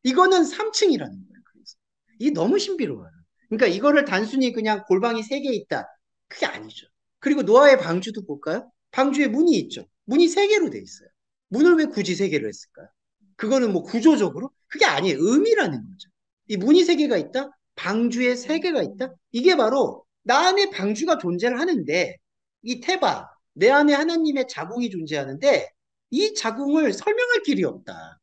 이거는 3층이라는 거예요. 그래서. 이게 너무 신비로워요. 그러니까 이거를 단순히 그냥 골방이 3개 있다. 그게 아니죠. 그리고 노아의 방주도 볼까요? 방주에 문이 있죠. 문이 3개로 돼 있어요. 문을 왜 굳이 3개로 했을까요? 그거는 뭐 구조적으로? 그게 아니에요. 의미라는 거죠. 이 문이 3개가 있다? 방주에 3개가 있다? 이게 바로 나 안에 방주가 존재를 하는데 이 테바, 내 안에 하나님의 자궁이 존재하는데 이 자궁을 설명할 길이 없다.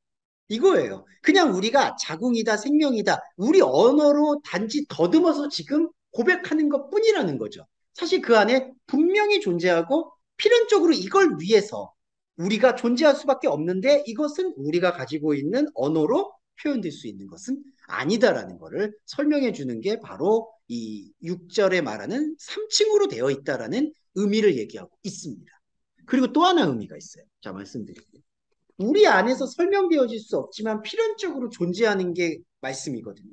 이거예요. 그냥 우리가 자궁이다, 생명이다, 우리 언어로 단지 더듬어서 지금 고백하는 것 뿐이라는 거죠. 사실 그 안에 분명히 존재하고 필연적으로 이걸 위해서 우리가 존재할 수밖에 없는데 이것은 우리가 가지고 있는 언어로 표현될 수 있는 것은 아니다라는 것을 설명해 주는 게 바로 이 6절에 말하는 3층으로 되어 있다라는 의미를 얘기하고 있습니다. 그리고 또 하나 의미가 있어요. 자, 말씀드릴게요. 우리 안에서 설명되어질 수 없지만 필연적으로 존재하는 게 말씀이거든요.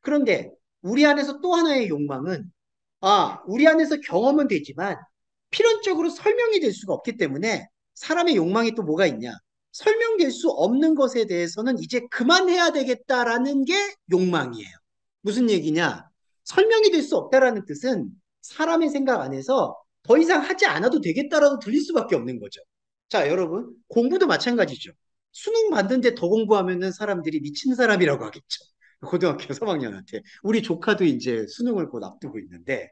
그런데 우리 안에서 또 하나의 욕망은 우리 안에서 경험은 되지만 필연적으로 설명이 될 수가 없기 때문에 사람의 욕망이 또 뭐가 있냐? 설명될 수 없는 것에 대해서는 이제 그만해야 되겠다라는 게 욕망이에요. 무슨 얘기냐? 설명이 될 수 없다라는 뜻은 사람의 생각 안에서 더 이상 하지 않아도 되겠다라고 들릴 수밖에 없는 거죠. 자, 여러분, 공부도 마찬가지죠. 수능 봤는데 더 공부하면은 사람들이 미친 사람이라고 하겠죠. 고등학교 3학년한테. 우리 조카도 이제 수능을 곧 앞두고 있는데,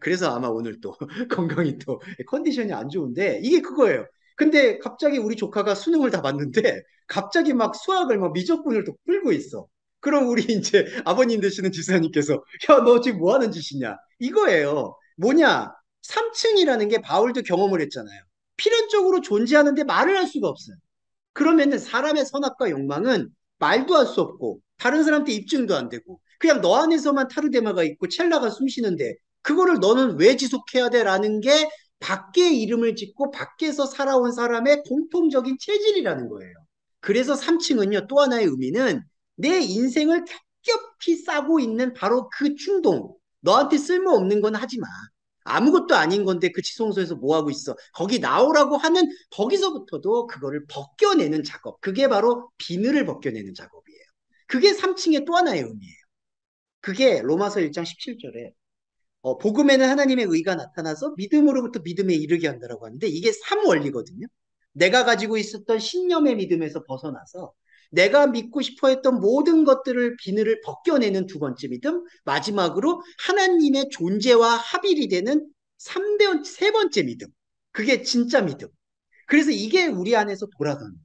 그래서 아마 오늘 또 건강이 또 컨디션이 안 좋은데, 이게 그거예요. 근데 갑자기 우리 조카가 수능을 다 봤는데, 갑자기 막 수학을 막 미적분을 또 풀고 있어. 그럼 우리 이제 아버님 되시는 지사님께서, 야, 너 지금 뭐 하는 짓이냐? 이거예요. 뭐냐? 3층이라는 게 바울도 경험을 했잖아요. 필연적으로 존재하는데 말을 할 수가 없어요. 그러면은 사람의 선악과 욕망은 말도 할 수 없고 다른 사람한테 입증도 안 되고 그냥 너 안에서만 타르데마가 있고 첼라가 숨쉬는데 그거를 너는 왜 지속해야 돼라는 게 밖에 이름을 짓고 밖에서 살아온 사람의 공통적인 체질이라는 거예요. 그래서 3층은요, 또 하나의 의미는 내 인생을 겹겹이 싸고 있는 바로 그 충동. 너한테 쓸모없는 건 하지 마. 아무것도 아닌 건데 그 지성소에서 뭐 하고 있어? 거기 나오라고 하는 거기서부터도 그거를 벗겨내는 작업. 그게 바로 비늘을 벗겨내는 작업이에요. 그게 3층의 또 하나의 의미예요. 그게 로마서 1장 17절에 복음에는 하나님의 의가 나타나서 믿음으로부터 믿음에 이르게 한다라고 하는데 이게 3원리거든요. 내가 가지고 있었던 신념의 믿음에서 벗어나서 내가 믿고 싶어 했던 모든 것들을 비늘을 벗겨내는 두 번째 믿음, 마지막으로 하나님의 존재와 합일이 되는 세 번째 믿음. 그게 진짜 믿음. 그래서 이게 우리 안에서 돌아가는 거예요.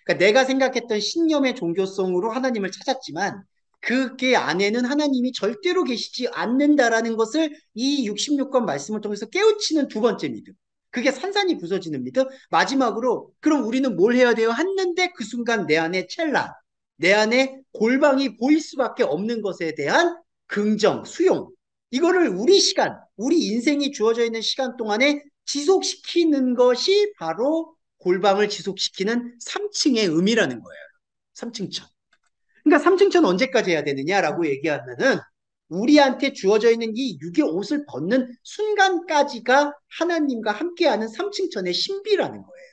그러니까 내가 생각했던 신념의 종교성으로 하나님을 찾았지만 그게 안에는 하나님이 절대로 계시지 않는다라는 것을 이 66권 말씀을 통해서 깨우치는 두 번째 믿음. 그게 산산이 부서지는 믿음. 마지막으로 그럼 우리는 뭘 해야 돼요? 했는데 그 순간 내 안에 첼라, 내 안에 골방이 보일 수밖에 없는 것에 대한 긍정, 수용. 이거를 우리 시간, 우리 인생이 주어져 있는 시간 동안에 지속시키는 것이 바로 골방을 지속시키는 3층의 의미라는 거예요. 3층천. 그러니까 3층천 언제까지 해야 되느냐라고 얘기하면은 우리한테 주어져 있는 이 육의 옷을 벗는 순간까지가 하나님과 함께하는 3층천의 신비라는 거예요.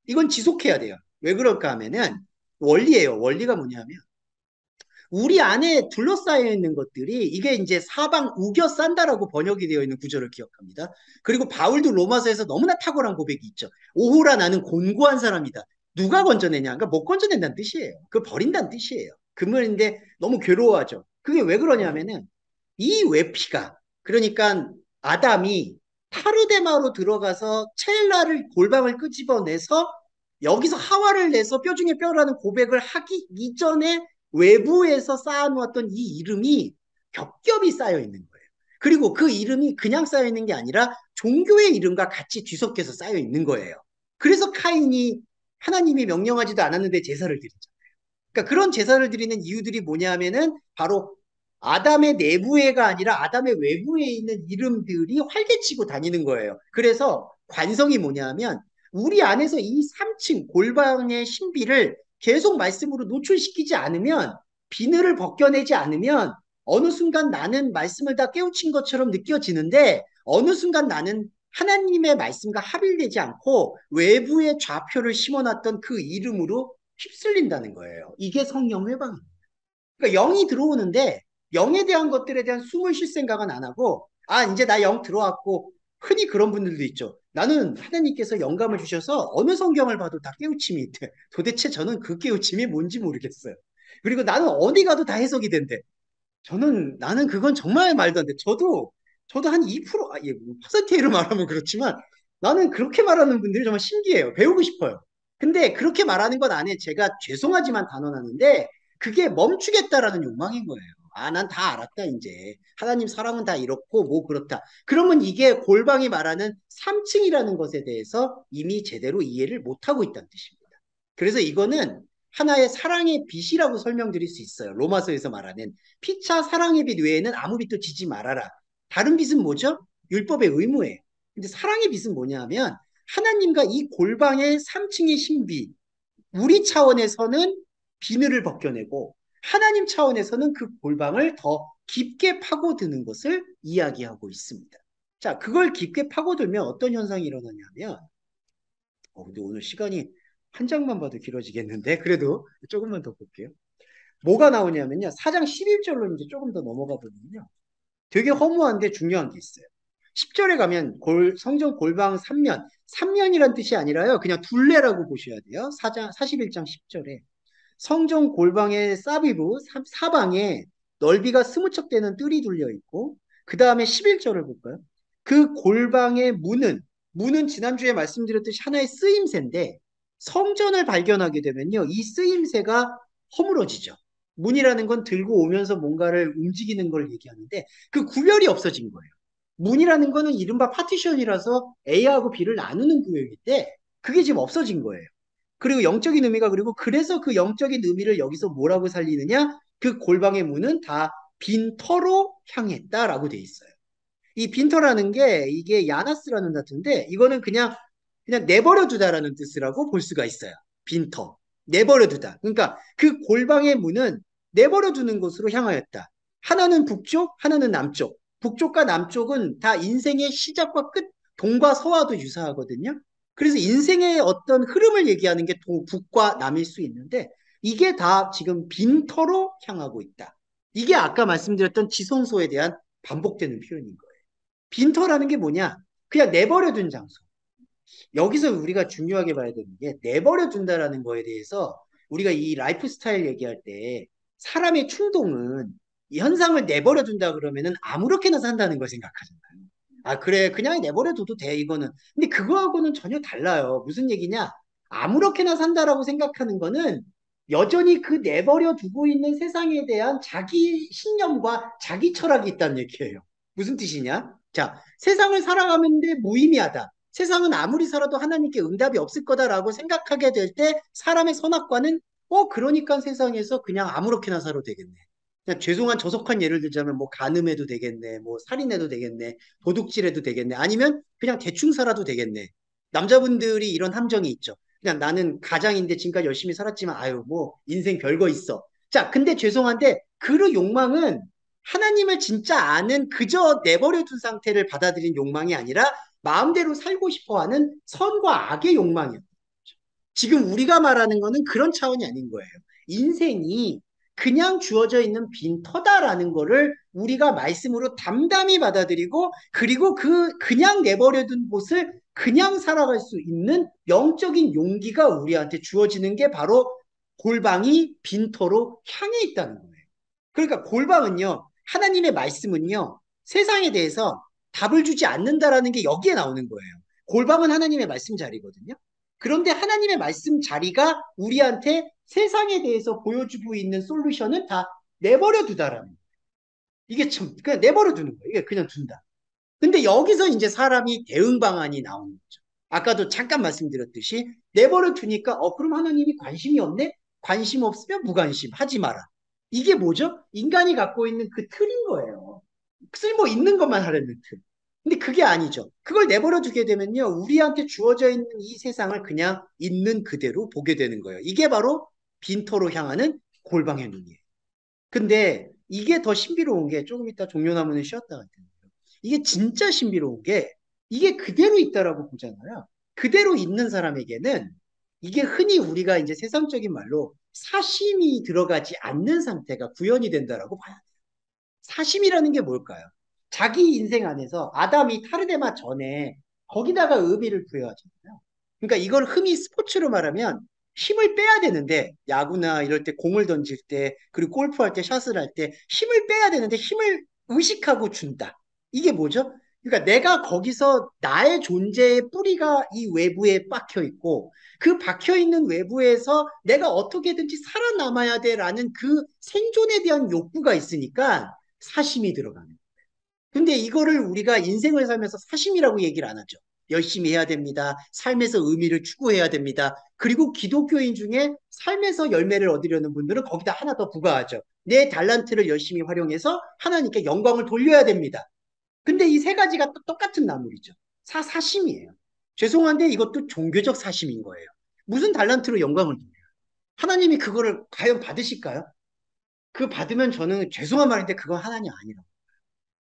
이건 지속해야 돼요. 왜 그럴까 하면은 원리예요. 원리가 뭐냐면 우리 안에 둘러싸여 있는 것들이 이게 이제 사방 우겨 싼다라고 번역이 되어 있는 구절을 기억합니다. 그리고 바울도 로마서에서 너무나 탁월한 고백이 있죠. 오호라 나는 곤고한 사람이다. 누가 건져내냐? 그러니까 못 건져낸다는 뜻이에요. 그걸 버린다는 뜻이에요. 그 말인데 너무 괴로워하죠. 그게 왜 그러냐면은 이 외피가 그러니까 아담이 타르데마로 들어가서 첼라를 골방을 끄집어내서 여기서 하와를 내서 뼈 중에 뼈라는 고백을 하기 이전에 외부에서 쌓아놓았던 이 이름이 겹겹이 쌓여 있는 거예요. 그리고 그 이름이 그냥 쌓여 있는 게 아니라 종교의 이름과 같이 뒤섞여서 쌓여 있는 거예요. 그래서 카인이 하나님이 명령하지도 않았는데 제사를 드리잖아요. 그러니까 그런 제사를 드리는 이유들이 뭐냐 하면은 바로 아담의 내부에가 아니라 아담의 외부에 있는 이름들이 활개치고 다니는 거예요. 그래서 관성이 뭐냐 하면 우리 안에서 이 3층 골방의 신비를 계속 말씀으로 노출시키지 않으면 비늘을 벗겨내지 않으면 어느 순간 나는 말씀을 다 깨우친 것처럼 느껴지는데 어느 순간 나는 하나님의 말씀과 합일되지 않고 외부에 좌표를 심어놨던 그 이름으로 휩쓸린다는 거예요. 이게 성령 회방입니다. 그러니까 영이 들어오는데 영에 대한 것들에 대한 숨을 쉴 생각은 안 하고 아 이제 나 영 들어왔고 흔히 그런 분들도 있죠. 나는 하나님께서 영감을 주셔서 어느 성경을 봐도 다 깨우침이 있대. 도대체 저는 그 깨우침이 뭔지 모르겠어요. 그리고 나는 어디 가도 다 해석이 된대. 나는 그건 정말 말도 안 돼. 저도 한 2%, 예, 퍼센테이로 말하면 그렇지만 나는 그렇게 말하는 분들이 정말 신기해요. 배우고 싶어요. 근데 그렇게 말하는 것 안에 제가 죄송하지만 단언하는데 그게 멈추겠다라는 욕망인 거예요. 아, 난 다 알았다, 이제. 하나님 사랑은 다 이렇고, 뭐 그렇다. 그러면 이게 골방이 말하는 3층이라는 것에 대해서 이미 제대로 이해를 못하고 있다는 뜻입니다. 그래서 이거는 하나의 사랑의 빛이라고 설명드릴 수 있어요. 로마서에서 말하는 피차 사랑의 빛 외에는 아무 빛도 지지 말아라. 다른 빛은 뭐죠? 율법의 의무예요. 근데 사랑의 빛은 뭐냐면 하나님과 이 골방의 3층의 신비, 우리 차원에서는 비늘을 벗겨내고 하나님 차원에서는 그 골방을 더 깊게 파고드는 것을 이야기하고 있습니다. 자, 그걸 깊게 파고들면 어떤 현상이 일어나냐면 근데 오늘 시간이 한 장만 봐도 길어지겠는데 그래도 조금만 더 볼게요. 뭐가 나오냐면요. 4장 11절로 이제 조금 더 넘어가 보면요. 되게 허무한데 중요한 게 있어요. 10절에 가면 성전 골방 3면 삼면이란 뜻이 아니라요. 그냥 둘레라고 보셔야 돼요. 41장 10절에. 성전 골방의 사비부, 사방에 넓이가 20척 되는 뜰이 둘려 있고, 그 다음에 11절을 볼까요? 그 골방의 문은 지난주에 말씀드렸듯이 하나의 쓰임새인데, 성전을 발견하게 되면요, 이 쓰임새가 허물어지죠. 문이라는 건 들고 오면서 뭔가를 움직이는 걸 얘기하는데, 그 구별이 없어진 거예요. 문이라는 거는 이른바 파티션이라서 A하고 B를 나누는 구역인데, 그게 지금 없어진 거예요. 그리고 영적인 의미가, 그리고 그래서 그 영적인 의미를 여기서 뭐라고 살리느냐? 그 골방의 문은 다 빈터로 향했다라고 돼 있어요. 이 빈터라는 게 이게 야나스라는 단어인데, 이거는 그냥 내버려 두다라는 뜻이라고 볼 수가 있어요. 빈터. 내버려 두다. 그러니까 그 골방의 문은 내버려 두는 곳으로 향하였다. 하나는 북쪽, 하나는 남쪽. 북쪽과 남쪽은 다 인생의 시작과 끝, 동과 서와도 유사하거든요. 그래서 인생의 어떤 흐름을 얘기하는 게 북과 남일 수 있는데, 이게 다 지금 빈터로 향하고 있다. 이게 아까 말씀드렸던 지성소에 대한 반복되는 표현인 거예요. 빈터라는 게 뭐냐? 그냥 내버려 둔 장소. 여기서 우리가 중요하게 봐야 되는 게, 내버려 둔다라는 거에 대해서 우리가 이 라이프 스타일 얘기할 때 사람의 충동은 이 현상을 내버려 둔다 그러면은 아무렇게나 산다는 걸 생각하잖아요. 아, 그래, 그냥 내버려 둬도 돼, 이거는. 근데 그거하고는 전혀 달라요. 무슨 얘기냐? 아무렇게나 산다라고 생각하는 거는 여전히 그 내버려 두고 있는 세상에 대한 자기 신념과 자기 철학이 있다는 얘기예요. 무슨 뜻이냐? 자, 세상을 살아가는데 무의미하다. 세상은 아무리 살아도 하나님께 응답이 없을 거다라고 생각하게 될 때 사람의 선악과는 그러니까 세상에서 그냥 아무렇게나 살아도 되겠네. 그냥 죄송한 저속한 예를 들자면 뭐 간음해도 되겠네. 뭐 살인해도 되겠네. 도둑질해도 되겠네. 아니면 그냥 대충 살아도 되겠네. 남자분들이 이런 함정이 있죠. 그냥 나는 가장인데 지금까지 열심히 살았지만 아유 뭐 인생 별거 있어. 자, 근데 죄송한데 그 욕망은 하나님을 진짜 아는 그저 내버려 둔 상태를 받아들인 욕망이 아니라 마음대로 살고 싶어 하는 선과 악의 욕망이에요. 지금 우리가 말하는 거는 그런 차원이 아닌 거예요. 인생이 그냥 주어져 있는 빈터다라는 거를 우리가 말씀으로 담담히 받아들이고, 그리고 그냥 내버려둔 곳을 그냥 살아갈 수 있는 영적인 용기가 우리한테 주어지는 게 바로 골방이 빈터로 향해 있다는 거예요. 그러니까 골방은요, 하나님의 말씀은요, 세상에 대해서 답을 주지 않는다라는 게 여기에 나오는 거예요. 골방은 하나님의 말씀 자리거든요. 그런데 하나님의 말씀 자리가 우리한테 세상에 대해서 보여주고 있는 솔루션은 다 내버려 두다라는 거예요. 이게 참, 그냥 내버려 두는 거예요. 이게 그냥 둔다. 근데 여기서 이제 사람이 대응 방안이 나오는 거죠. 아까도 잠깐 말씀드렸듯이 내버려 두니까 그럼 하나님이 관심이 없네? 관심 없으면 무관심 하지 마라. 이게 뭐죠? 인간이 갖고 있는 그 틀인 거예요. 쓸모 있는 것만 하려는 틀. 근데 그게 아니죠. 그걸 내버려 두게 되면요, 우리한테 주어져 있는 이 세상을 그냥 있는 그대로 보게 되는 거예요. 이게 바로 빈터로 향하는 골방의 눈이에요. 근데 이게 더 신비로운 게, 조금 이따 종려나무는 쉬었다 갈 텐데요. 이게 진짜 신비로운 게 이게 그대로 있다라고 보잖아요. 그대로 있는 사람에게는 이게 흔히 우리가 이제 세상적인 말로 사심이 들어가지 않는 상태가 구현이 된다라고 봐야 돼요. 사심이라는 게 뭘까요? 자기 인생 안에서 아담이 타르데마 전에 거기다가 의미를 부여하잖아요. 그러니까 이걸 흔히 스포츠로 말하면 힘을 빼야 되는데, 야구나 이럴 때 공을 던질 때, 그리고 골프할 때 샷을 할 때 힘을 빼야 되는데 힘을 의식하고 준다. 이게 뭐죠? 그러니까 내가 거기서 나의 존재의 뿌리가 이 외부에 박혀 있고, 그 박혀 있는 외부에서 내가 어떻게든지 살아남아야 돼라는 그 생존에 대한 욕구가 있으니까 사심이 들어가는 거예요. 근데 이거를 우리가 인생을 살면서 사심이라고 얘기를 안 하죠. 열심히 해야 됩니다. 삶에서 의미를 추구해야 됩니다. 그리고 기독교인 중에 삶에서 열매를 얻으려는 분들은 거기다 하나 더 부과하죠. 내 달란트를 열심히 활용해서 하나님께 영광을 돌려야 됩니다. 근데 이 세 가지가 똑같은 나물이죠. 사심이에요. 죄송한데 이것도 종교적 사심인 거예요. 무슨 달란트로 영광을 돌려요? 하나님이 그거를 과연 받으실까요? 그거 받으면 저는 죄송한 말인데 그건 하나님 아니라고.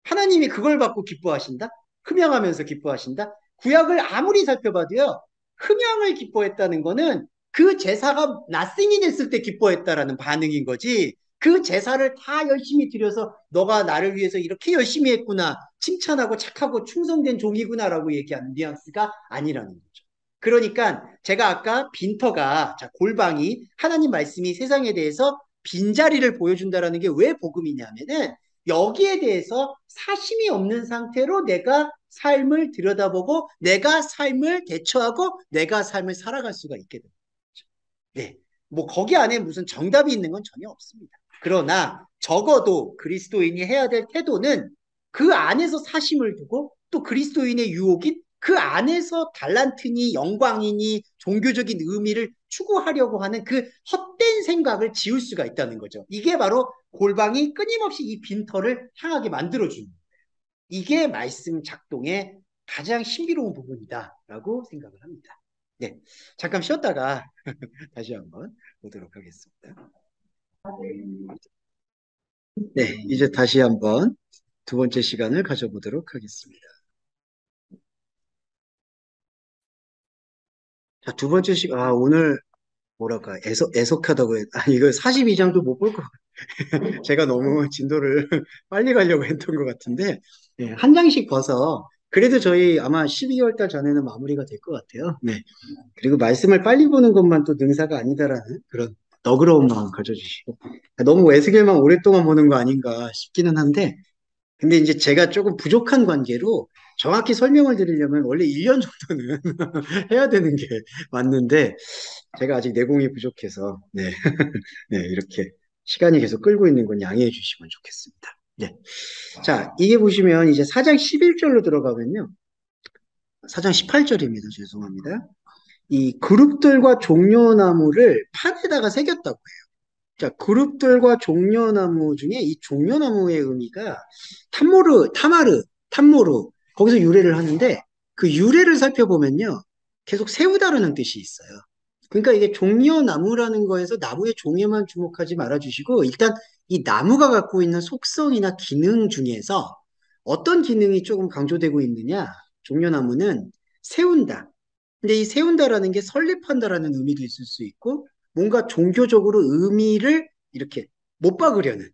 하나님이 그걸 받고 기뻐하신다? 흠양하면서 기뻐하신다? 구약을 아무리 살펴봐도요, 흠양을 기뻐했다는 거는 그 제사가 나싱이 됐을 때 기뻐했다라는 반응인 거지, 그 제사를 다 열심히 드려서 너가 나를 위해서 이렇게 열심히 했구나. 칭찬하고 착하고 충성된 종이구나라고 얘기하는 뉘앙스가 아니라는 거죠. 그러니까 제가 아까 빈터가 자, 골방이 하나님 말씀이 세상에 대해서 빈자리를 보여준다라는 게 왜 복음이냐면은 여기에 대해서 사심이 없는 상태로 내가 삶을 들여다보고 내가 삶을 대처하고 내가 삶을 살아갈 수가 있게 됩니다. 네. 뭐 거기 안에 무슨 정답이 있는 건 전혀 없습니다. 그러나 적어도 그리스도인이 해야 될 태도는 그 안에서 사심을 두고 또 그리스도인의 유혹인 그 안에서 달란트니 영광이니 종교적인 의미를 추구하려고 하는 그 헛된 생각을 지울 수가 있다는 거죠. 이게 바로 골방이 끊임없이 이 빈터를 향하게 만들어주는 거예요. 이게 말씀 작동의 가장 신비로운 부분이다라고 생각을 합니다. 네, 잠깐 쉬었다가 다시 한번 보도록 하겠습니다. 네, 이제 다시 한번 두 번째 시간을 가져보도록 하겠습니다. 자, 두 번째 시간, 오늘 뭐랄까, 애석하다고 이거 42장도 못 볼 거. 제가 너무 진도를 빨리 가려고 했던 것 같은데, 네, 한 장씩 봐서, 그래도 저희 아마 12월 달 전에는 마무리가 될 것 같아요. 네. 그리고 말씀을 빨리 보는 것만 또 능사가 아니다라는 그런 너그러운 마음 가져주시고, 너무 에스겔만 오랫동안 보는 거 아닌가 싶기는 한데, 근데 이제 제가 조금 부족한 관계로 정확히 설명을 드리려면 원래 1년 정도는 해야 되는 게 맞는데, 제가 아직 내공이 부족해서, 네. 네, 이렇게 시간이 계속 끌고 있는 건 양해해 주시면 좋겠습니다. 네. 자, 이게 보시면 이제 4장 11절로 들어가면요. 4장 18절입니다. 죄송합니다. 이 그룹들과 종려나무를 판에다가 새겼다고 해요. 자, 그룹들과 종려나무 중에 이 종려나무의 의미가 탐모르, 거기서 유래를 하는데 그 유래를 살펴보면요. 계속 세우다라는 뜻이 있어요. 그러니까 이게 종려나무라는 거에서 나무의 종에만 주목하지 말아주시고 일단 이 나무가 갖고 있는 속성이나 기능 중에서 어떤 기능이 조금 강조되고 있느냐? 종려나무는 세운다. 근데 이 세운다라는 게 설립한다라는 의미도 있을 수 있고 뭔가 종교적으로 의미를 이렇게 못 박으려는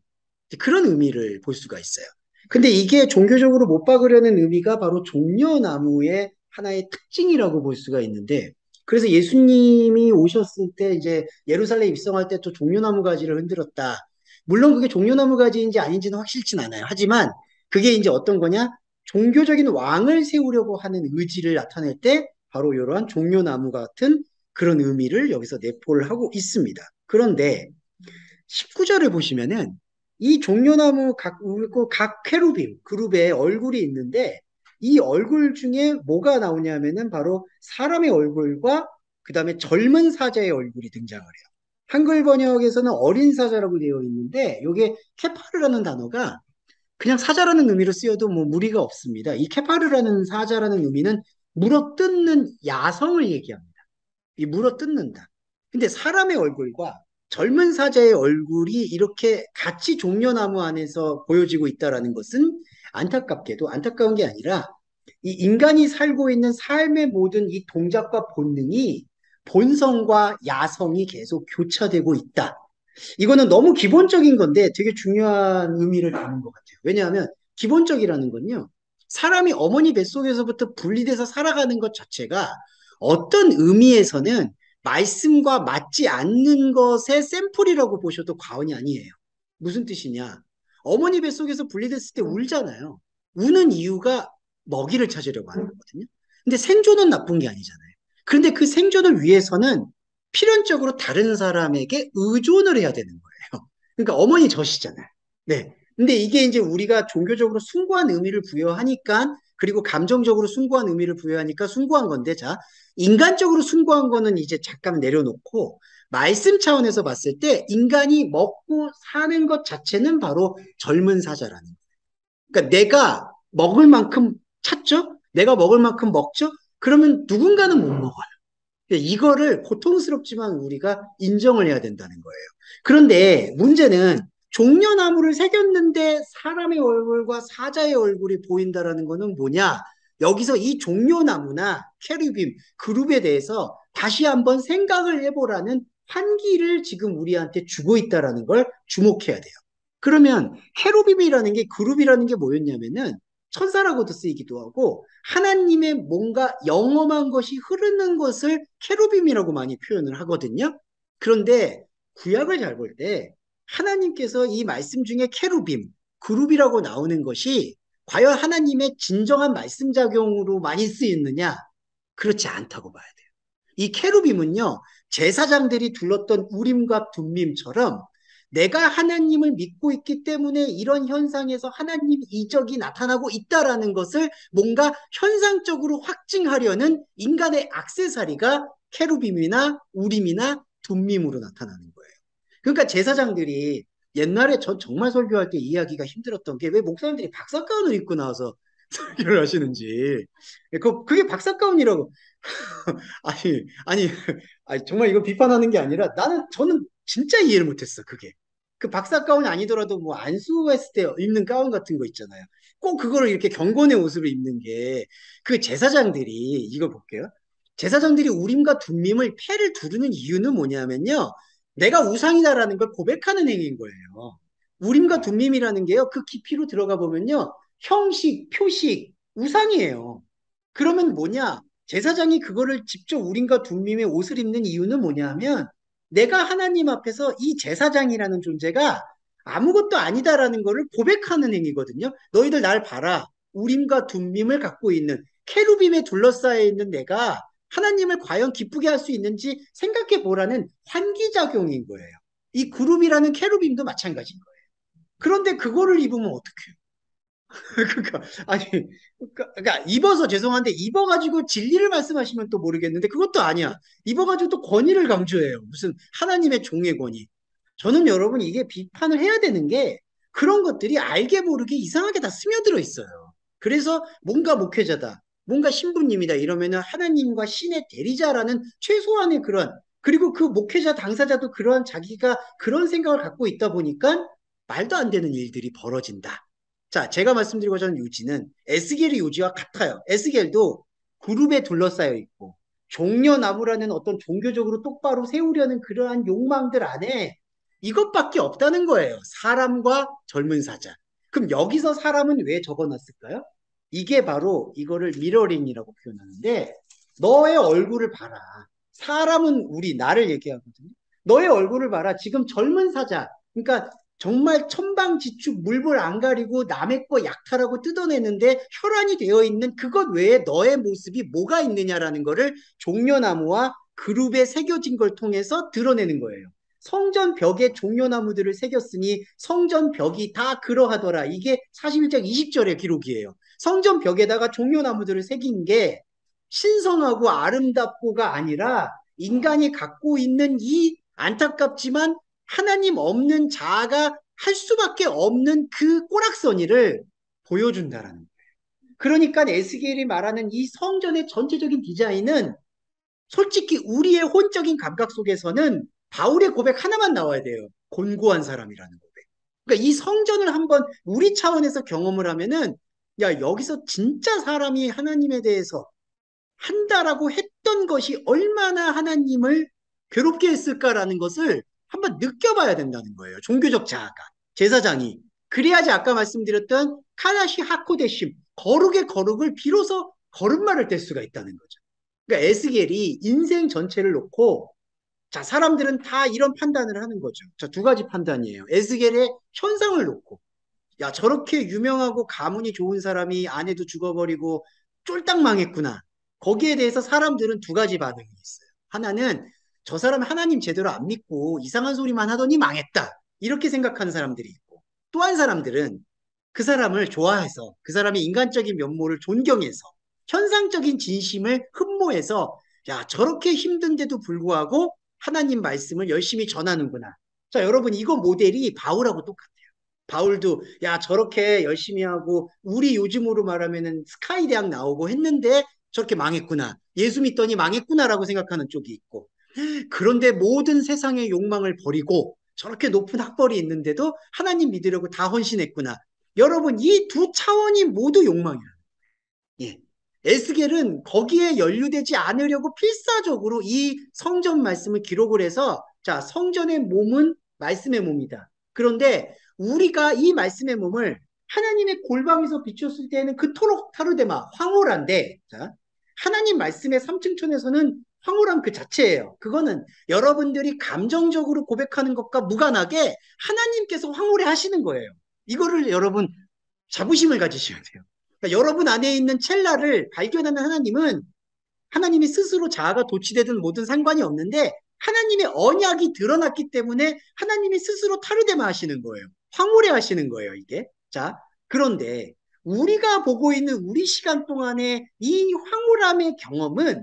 그런 의미를 볼 수가 있어요. 근데 이게 종교적으로 못 박으려는 의미가 바로 종려나무의 하나의 특징이라고 볼 수가 있는데 그래서 예수님이 오셨을 때 이제 예루살렘 입성할 때 또 종려나무 가지를 흔들었다. 물론 그게 종려나무 가지인지 아닌지는 확실치 않아요. 하지만 그게 이제 어떤 거냐? 종교적인 왕을 세우려고 하는 의지를 나타낼 때 바로 이러한 종려나무 같은 그런 의미를 여기서 내포를 하고 있습니다. 그런데 19절을 보시면은 이 종려나무 각 케루빔 그룹에 얼굴이 있는데 이 얼굴 중에 뭐가 나오냐면은 바로 사람의 얼굴과 그 다음에 젊은 사자의 얼굴이 등장을 해요. 한글 번역에서는 어린 사자라고 되어 있는데 이게 케파르라는 단어가 그냥 사자라는 의미로 쓰여도 뭐 무리가 없습니다. 이 케파르라는 사자라는 의미는 물어뜯는 야성을 얘기합니다. 이 물어뜯는다. 근데 사람의 얼굴과 젊은 사자의 얼굴이 이렇게 같이 종려나무 안에서 보여지고 있다라는 것은 안타깝게도 안타까운 게 아니라 이 인간이 살고 있는 삶의 모든 이 동작과 본능이 본성과 야성이 계속 교차되고 있다. 이거는 너무 기본적인 건데 되게 중요한 의미를 담은 것 같아요. 왜냐하면 기본적이라는 건요. 사람이 어머니 뱃속에서부터 분리돼서 살아가는 것 자체가 어떤 의미에서는 말씀과 맞지 않는 것의 샘플이라고 보셔도 과언이 아니에요. 무슨 뜻이냐? 어머니 뱃속에서 분리됐을 때 울잖아요. 우는 이유가 먹이를 찾으려고 하는 거거든요. 근데 생존은 나쁜 게 아니잖아요. 그런데 그 생존을 위해서는 필연적으로 다른 사람에게 의존을 해야 되는 거예요. 그러니까 어머니 젖이잖아요. 네. 근데 이게 이제 우리가 종교적으로 숭고한 의미를 부여하니까 그리고 감정적으로 숭고한 의미를 부여하니까 숭고한 건데 자, 인간적으로 숭고한 거는 이제 잠깐 내려놓고 말씀 차원에서 봤을 때 인간이 먹고 사는 것 자체는 바로 젊은 사자라는 거예요. 그러니까 내가 먹을 만큼 찾죠? 내가 먹을 만큼 먹죠? 그러면 누군가는 못 먹어요. 이거를 고통스럽지만 우리가 인정을 해야 된다는 거예요. 그런데 문제는 종려나무를 새겼는데 사람의 얼굴과 사자의 얼굴이 보인다라는 거는 뭐냐? 여기서 이 종려나무나 캐르빔 그룹에 대해서 다시 한번 생각을 해보라는 환기를 지금 우리한테 주고 있다라는 걸 주목해야 돼요. 그러면 케루빔이라는 게 그룹이라는 게 뭐였냐면은 천사라고도 쓰이기도 하고 하나님의 뭔가 영험한 것이 흐르는 것을 케루빔이라고 많이 표현을 하거든요. 그런데 구약을 잘 볼 때 하나님께서 이 말씀 중에 케루빔, 그룹이라고 나오는 것이 과연 하나님의 진정한 말씀 작용으로 많이 쓰이느냐? 그렇지 않다고 봐야 돼요. 이 케루빔은요, 제사장들이 둘렀던 우림과 둠밈처럼 내가 하나님을 믿고 있기 때문에 이런 현상에서 하나님 이적이 나타나고 있다라는 것을 뭔가 현상적으로 확증하려는 인간의 액세서리가 케루빔이나 우림이나 둠밈으로 나타나는 거예요. 그러니까 제사장들이 옛날에 전 정말 설교할 때 이해하기가 힘들었던 게 왜 목사님들이 박사가운을 입고 나와서 설교를 하시는지. 그게 박사가운이라고. 아니, 정말 이거 비판하는 게 아니라 저는 진짜 이해를 못했어, 그게. 그 박사 가운이 아니더라도 뭐 안수했을 때 입는 가운 같은 거 있잖아요. 꼭 그거를 이렇게 경건의 옷으로 입는 게 그 제사장들이, 이거 볼게요. 제사장들이 우림과 둠밈을 패를 두르는 이유는 뭐냐면요. 내가 우상이다라는 걸 고백하는 행위인 거예요. 우림과 둠밈이라는 게요. 그 깊이로 들어가 보면요. 형식, 표식, 우상이에요. 그러면 뭐냐? 제사장이 그거를 직접 우림과 둠밈의 옷을 입는 이유는 뭐냐 하면 내가 하나님 앞에서 이 제사장이라는 존재가 아무것도 아니다라는 거를 고백하는 행위거든요. 너희들 날 봐라. 우림과 둠밈을 갖고 있는 케루빔에 둘러싸여 있는 내가 하나님을 과연 기쁘게 할 수 있는지 생각해 보라는 환기작용인 거예요. 이 그룹이라는 케루빔도 마찬가지인 거예요. 그런데 그거를 입으면 어떡해요? 그러니까 아니 그러니까 입어서 죄송한데 입어가지고 진리를 말씀하시면 또 모르겠는데 그것도 아니야. 입어가지고 또 권위를 강조해요. 무슨 하나님의 종의 권위. 저는 여러분 이게 비판을 해야 되는 게 그런 것들이 알게 모르게 이상하게 다 스며들어 있어요. 그래서 뭔가 목회자다, 뭔가 신부님이다 이러면은 하나님과 신의 대리자라는 최소한의 그런 그리고 그 목회자 당사자도 그러한 자기가 그런 생각을 갖고 있다 보니까 말도 안 되는 일들이 벌어진다. 자, 제가 말씀드리고자 하는 요지는 에스겔의 요지와 같아요. 에스겔도 그룹에 둘러싸여 있고 종려나무라는 어떤 종교적으로 똑바로 세우려는 그러한 욕망들 안에 이것밖에 없다는 거예요. 사람과 젊은 사자. 그럼 여기서 사람은 왜 적어놨을까요? 이게 바로 이거를 미러링이라고 표현하는데 너의 얼굴을 봐라. 사람은 나를 얘기하거든요. 너의 얼굴을 봐라. 지금 젊은 사자. 그러니까 정말 천방지축 물불 안 가리고 남의 거 약탈하고 뜯어내는데 혈안이 되어 있는 그것 외에 너의 모습이 뭐가 있느냐라는 거를 종려나무와 그룹에 새겨진 걸 통해서 드러내는 거예요. 성전 벽에 종려나무들을 새겼으니 성전 벽이 다 그러하더라. 이게 41장 20절의 기록이에요. 성전 벽에다가 종려나무들을 새긴 게 신성하고 아름답고가 아니라 인간이 갖고 있는 이 안타깝지만 하나님 없는 자아가 할 수밖에 없는 그 꼬락서니를 보여준다라는 거예요. 그러니까 에스겔이 말하는 이 성전의 전체적인 디자인은 솔직히 우리의 혼적인 감각 속에서는 바울의 고백 하나만 나와야 돼요. 곤고한 사람이라는 고백. 그러니까 이 성전을 한번 우리 차원에서 경험을 하면은 야, 여기서 진짜 사람이 하나님에 대해서 한다라고 했던 것이 얼마나 하나님을 괴롭게 했을까라는 것을 한번 느껴봐야 된다는 거예요. 종교적 자아가. 제사장이. 그래야지 아까 말씀드렸던 카다시 하코데심, 거룩의 거룩을 비로소 걸음마를 뗄 수가 있다는 거죠. 그러니까 에스겔이 인생 전체를 놓고 자, 사람들은 다 이런 판단을 하는 거죠. 자, 두 가지 판단이에요. 에스겔의 현상을 놓고 야, 저렇게 유명하고 가문이 좋은 사람이 아내도 죽어버리고 쫄딱 망했구나. 거기에 대해서 사람들은 두 가지 반응이 있어요. 하나는 저 사람 하나님 제대로 안 믿고 이상한 소리만 하더니 망했다. 이렇게 생각하는 사람들이 있고 또 한 사람들은 그 사람을 좋아해서 그 사람의 인간적인 면모를 존경해서 현상적인 진심을 흠모해서 야, 저렇게 힘든데도 불구하고 하나님 말씀을 열심히 전하는구나. 자, 여러분 이거 모델이 바울하고 똑같아요. 바울도 야 저렇게 열심히 하고 우리 요즘으로 말하면은 스카이 대학 나오고 했는데 저렇게 망했구나. 예수 믿더니 망했구나라고 생각하는 쪽이 있고 그런데 모든 세상의 욕망을 버리고 저렇게 높은 학벌이 있는데도 하나님 믿으려고 다 헌신했구나. 여러분 이 두 차원이 모두 욕망이에요. 예. 에스겔은 거기에 연루되지 않으려고 필사적으로 이 성전 말씀을 기록을 해서 자, 성전의 몸은 말씀의 몸이다. 그런데 우리가 이 말씀의 몸을 하나님의 골방에서 비췄을 때는 그토록 타르데마, 황홀한데, 자, 하나님 말씀의 삼층천에서는 황홀한 그 자체예요. 그거는 여러분들이 감정적으로 고백하는 것과 무관하게 하나님께서 황홀해 하시는 거예요. 이거를 여러분 자부심을 가지셔야 돼요. 그러니까 여러분 안에 있는 첼라를 발견하는 하나님은 하나님이 스스로 자아가 도취되든 뭐든 상관이 없는데 하나님의 언약이 드러났기 때문에 하나님이 스스로 타르데마 하시는 거예요. 황홀해 하시는 거예요, 이게. 자, 그런데 우리가 보고 있는 우리 시간 동안의 이 황홀함의 경험은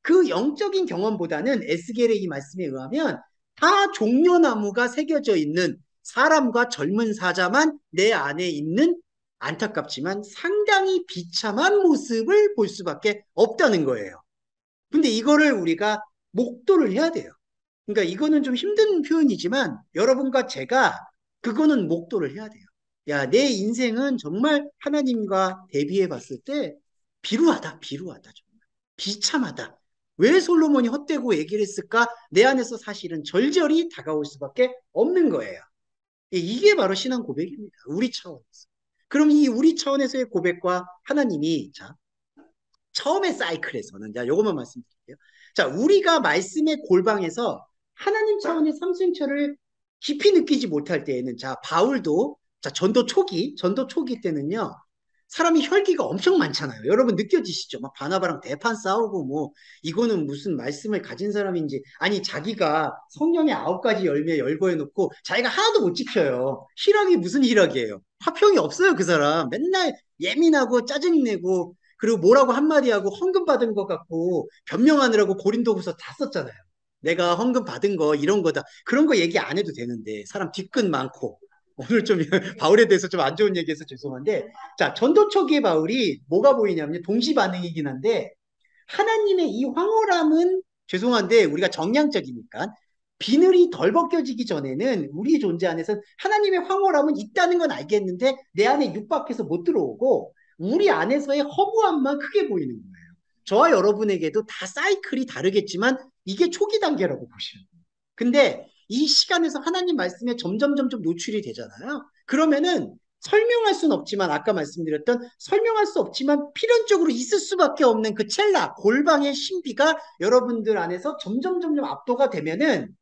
그 영적인 경험보다는 에스겔의 이 말씀에 의하면 다 종려나무가 새겨져 있는 사람과 젊은 사자만 내 안에 있는 안타깝지만 상당히 비참한 모습을 볼 수밖에 없다는 거예요. 근데 이거를 우리가 목도를 해야 돼요. 그러니까 이거는 좀 힘든 표현이지만 여러분과 제가 그거는 목도를 해야 돼요. 야, 내 인생은 정말 하나님과 대비해 봤을 때 비루하다, 비루하다. 정말. 비참하다. 왜 솔로몬이 헛되고 얘기를 했을까? 내 안에서 사실은 절절히 다가올 수밖에 없는 거예요. 이게 바로 신앙 고백입니다. 우리 차원에서. 그럼 이 우리 차원에서의 고백과 하나님이 자, 처음의 사이클에서는 자, 요것만 말씀드릴게요. 자, 우리가 말씀의 골방에서 하나님 차원의 삼층철을 깊이 느끼지 못할 때에는 자, 바울도 자, 전도 초기 때는요. 사람이 혈기가 엄청 많잖아요. 여러분 느껴지시죠? 막 바나바랑 대판 싸우고 뭐 이거는 무슨 말씀을 가진 사람인지 아니 자기가 성령의 9가지 열매 열거해 놓고 자기가 하나도 못 지켜요. 희락이 무슨 희락이에요? 화평이 없어요, 그 사람. 맨날 예민하고 짜증내고 그리고 뭐라고 한마디 하고 헌금 받은 것 같고 변명하느라고 고린도후서 다 썼잖아요. 내가 헌금 받은 거 이런 거다. 그런 거 얘기 안 해도 되는데 사람 뒤끝 많고 오늘 좀 바울에 대해서 좀 안 좋은 얘기해서 죄송한데 자 전도 초기의 바울이 뭐가 보이냐면 동시 반응이긴 한데 하나님의 이 황홀함은 죄송한데 우리가 정량적이니까 비늘이 덜 벗겨지기 전에는 우리 존재 안에서 하나님의 황홀함은 있다는 건 알겠는데 내 안에 육박해서 못 들어오고 우리 안에서의 허무함만 크게 보이는 거예요. 저와 여러분에게도 다 사이클이 다르겠지만 이게 초기 단계라고 보시면 돼요. 근데 이 시간에서 하나님 말씀에 점점 노출이 되잖아요. 그러면은 설명할 수는 없지만 아까 말씀드렸던 설명할 수 없지만 필연적으로 있을 수밖에 없는 그 첼라 골방의 신비가 여러분들 안에서 점점 압도가 되면은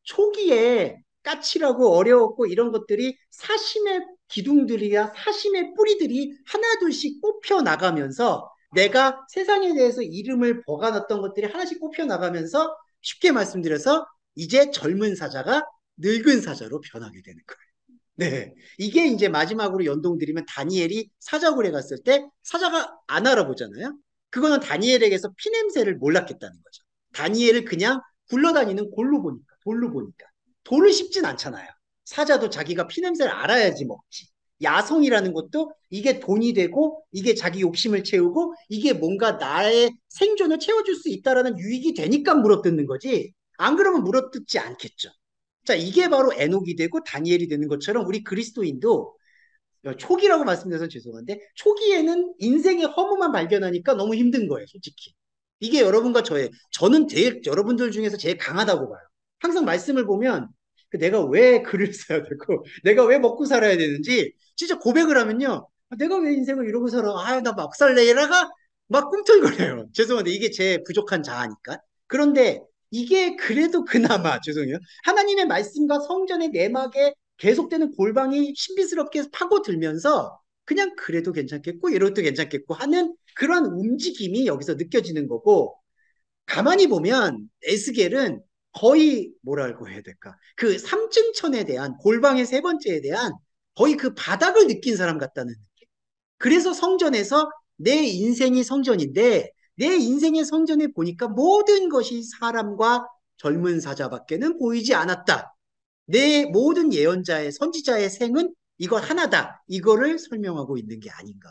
초기에 까칠하고 어려웠고 이런 것들이 사심의 기둥들이야 사심의 뿌리들이 하나둘씩 뽑혀 나가면서 내가 세상에 대해서 이름을 버가놨던 것들이 하나씩 뽑혀 나가면서 쉽게 말씀드려서 이제 젊은 사자가 늙은 사자로 변하게 되는 거예요. 네. 이게 이제 마지막으로 연동드리면 다니엘이 사자굴에 갔을 때 사자가 안 알아보잖아요. 그거는 다니엘에게서 피냄새를 몰랐겠다는 거죠. 다니엘을 그냥 굴러다니는 골로 보니까, 돌로 보니까. 돌을 씹진 않잖아요. 사자도 자기가 피냄새를 알아야지 먹지. 야성이라는 것도 이게 돈이 되고 이게 자기 욕심을 채우고 이게 뭔가 나의 생존을 채워줄 수 있다라는 유익이 되니까 물어뜯는 거지. 안 그러면 물어뜯지 않겠죠. 자, 이게 바로 에녹이 되고 다니엘이 되는 것처럼 우리 그리스도인도 초기라고 말씀드려서 죄송한데 초기에는 인생의 허무만 발견하니까 너무 힘든 거예요, 솔직히. 이게 여러분과 저는 제일 여러분들 중에서 제일 강하다고 봐요. 항상 말씀을 보면 내가 왜 글을 써야 되고 내가 왜 먹고 살아야 되는지 진짜 고백을 하면요. 내가 왜 인생을 이러고 살아? 아, 나 막 살래라가 막 꿈틀거려요. 죄송한데 이게 제 부족한 자아니까. 그런데 이게 그래도 그나마 죄송해요. 하나님의 말씀과 성전의 내막에 계속되는 골방이 신비스럽게 파고들면서 그냥 그래도 괜찮겠고 이래도 괜찮겠고 하는 그런 움직임이 여기서 느껴지는 거고 가만히 보면 에스겔은 거의 뭐라고 해야 될까 그 삼층천에 대한 골방의 세 번째에 대한 거의 그 바닥을 느낀 사람 같다는 느낌. 그래서 성전에서 내 인생이 성전인데 내 인생의 성전에 보니까 모든 것이 사람과 젊은 사자밖에는 보이지 않았다. 내 모든 예언자의 선지자의 생은 이것 하나다. 이거를 설명하고 있는 게 아닌가.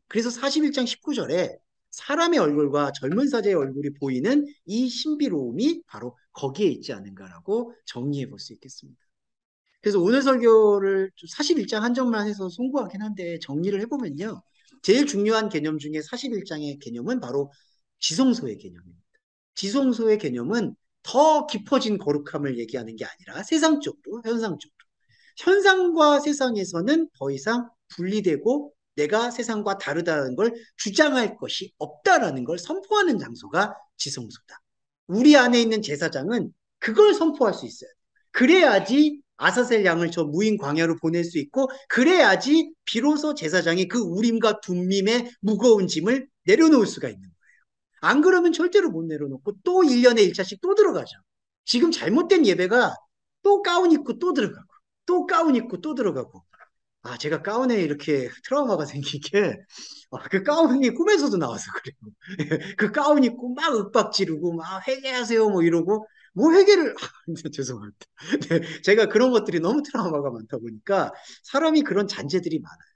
그래서 41장 19절에 사람의 얼굴과 젊은 사자의 얼굴이 보이는 이 신비로움이 바로 거기에 있지 않은가라고 정리해 볼 수 있겠습니다. 그래서 오늘 설교를 41장 한 점만 해서 송구하긴 한데 정리를 해보면요. 제일 중요한 개념 중에 41장의 개념은 바로 지성소의 개념입니다. 지성소의 개념은 더 깊어진 거룩함을 얘기하는 게 아니라 세상적으로, 현상적으로. 현상과 세상에서는 더 이상 분리되고 내가 세상과 다르다는 걸 주장할 것이 없다라는 걸 선포하는 장소가 지성소다. 우리 안에 있는 제사장은 그걸 선포할 수 있어요. 그래야지 아사셀 양을 저 무인 광야로 보낼 수 있고, 그래야지 비로소 제사장이 그 우림과 둠밈의 무거운 짐을 내려놓을 수가 있는 거예요. 안 그러면 절대로 못 내려놓고 또 1년에 1차씩 또 들어가죠. 지금 잘못된 예배가 또 가운 입고 또 들어가고, 또 가운 입고 또 들어가고. 아, 제가 가운에 이렇게 트라우마가 생긴 게, 그 가운이 꿈에서도 나와서 그래요. 그 가운 입고 막 윽박 지르고, 막 회개하세요, 뭐 이러고, 뭐 회개를, 죄송합니다. 네, 제가 그런 것들이 너무 트라우마가 많다 보니까 사람이 그런 잔재들이 많아요.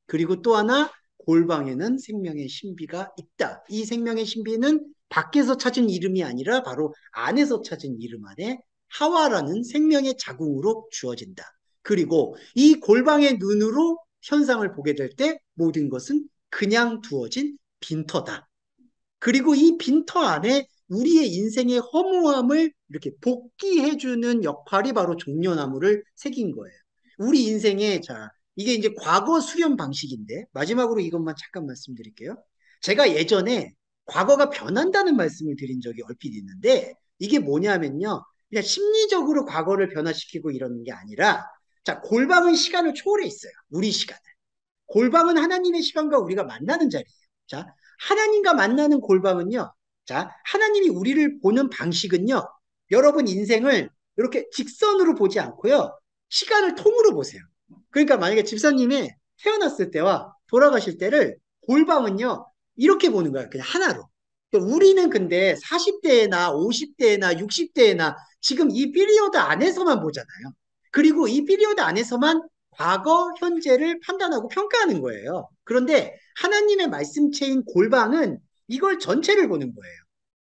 그리고 또 하나, 골방에는 생명의 신비가 있다. 이 생명의 신비는 밖에서 찾은 이름이 아니라 바로 안에서 찾은 이름 안에 하와라는 생명의 자궁으로 주어진다. 그리고 이 골방의 눈으로 현상을 보게 될 때 모든 것은 그냥 두어진 빈터다. 그리고 이 빈터 안에 우리의 인생의 허무함을 이렇게 복귀해주는 역할이 바로 종려나무를 새긴 거예요. 우리 인생에, 자, 이게 이제 과거 수련 방식인데, 마지막으로 이것만 잠깐 말씀드릴게요. 제가 예전에 과거가 변한다는 말씀을 드린 적이 얼핏 있는데, 이게 뭐냐면요. 그냥 심리적으로 과거를 변화시키고 이러는 게 아니라, 자, 골방은 시간을 초월해 있어요. 우리 시간을. 골방은 하나님의 시간과 우리가 만나는 자리예요. 자, 하나님과 만나는 골방은요. 자, 하나님이 우리를 보는 방식은요. 여러분 인생을 이렇게 직선으로 보지 않고요. 시간을 통으로 보세요. 그러니까 만약에 집사님이 태어났을 때와 돌아가실 때를 골방은요. 이렇게 보는 거야. 그냥 하나로. 그러니까 우리는 근데 40대나 50대나 60대나 지금 이 피리어드 안에서만 보잖아요. 그리고 이 피리어드 안에서만 과거, 현재를 판단하고 평가하는 거예요. 그런데 하나님의 말씀체인 골방은 이걸 전체를 보는 거예요.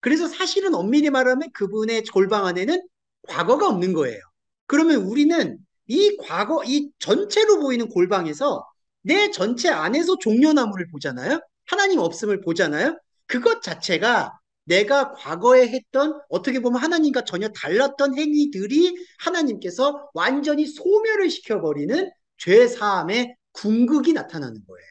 그래서 사실은 엄밀히 말하면 그분의 골방 안에는 과거가 없는 거예요. 그러면 우리는 이 과거, 이 전체로 보이는 골방에서 내 전체 안에서 종려나무를 보잖아요. 하나님 없음을 보잖아요. 그것 자체가 내가 과거에 했던 어떻게 보면 하나님과 전혀 달랐던 행위들이 하나님께서 완전히 소멸을 시켜버리는 죄 사함의 궁극이 나타나는 거예요.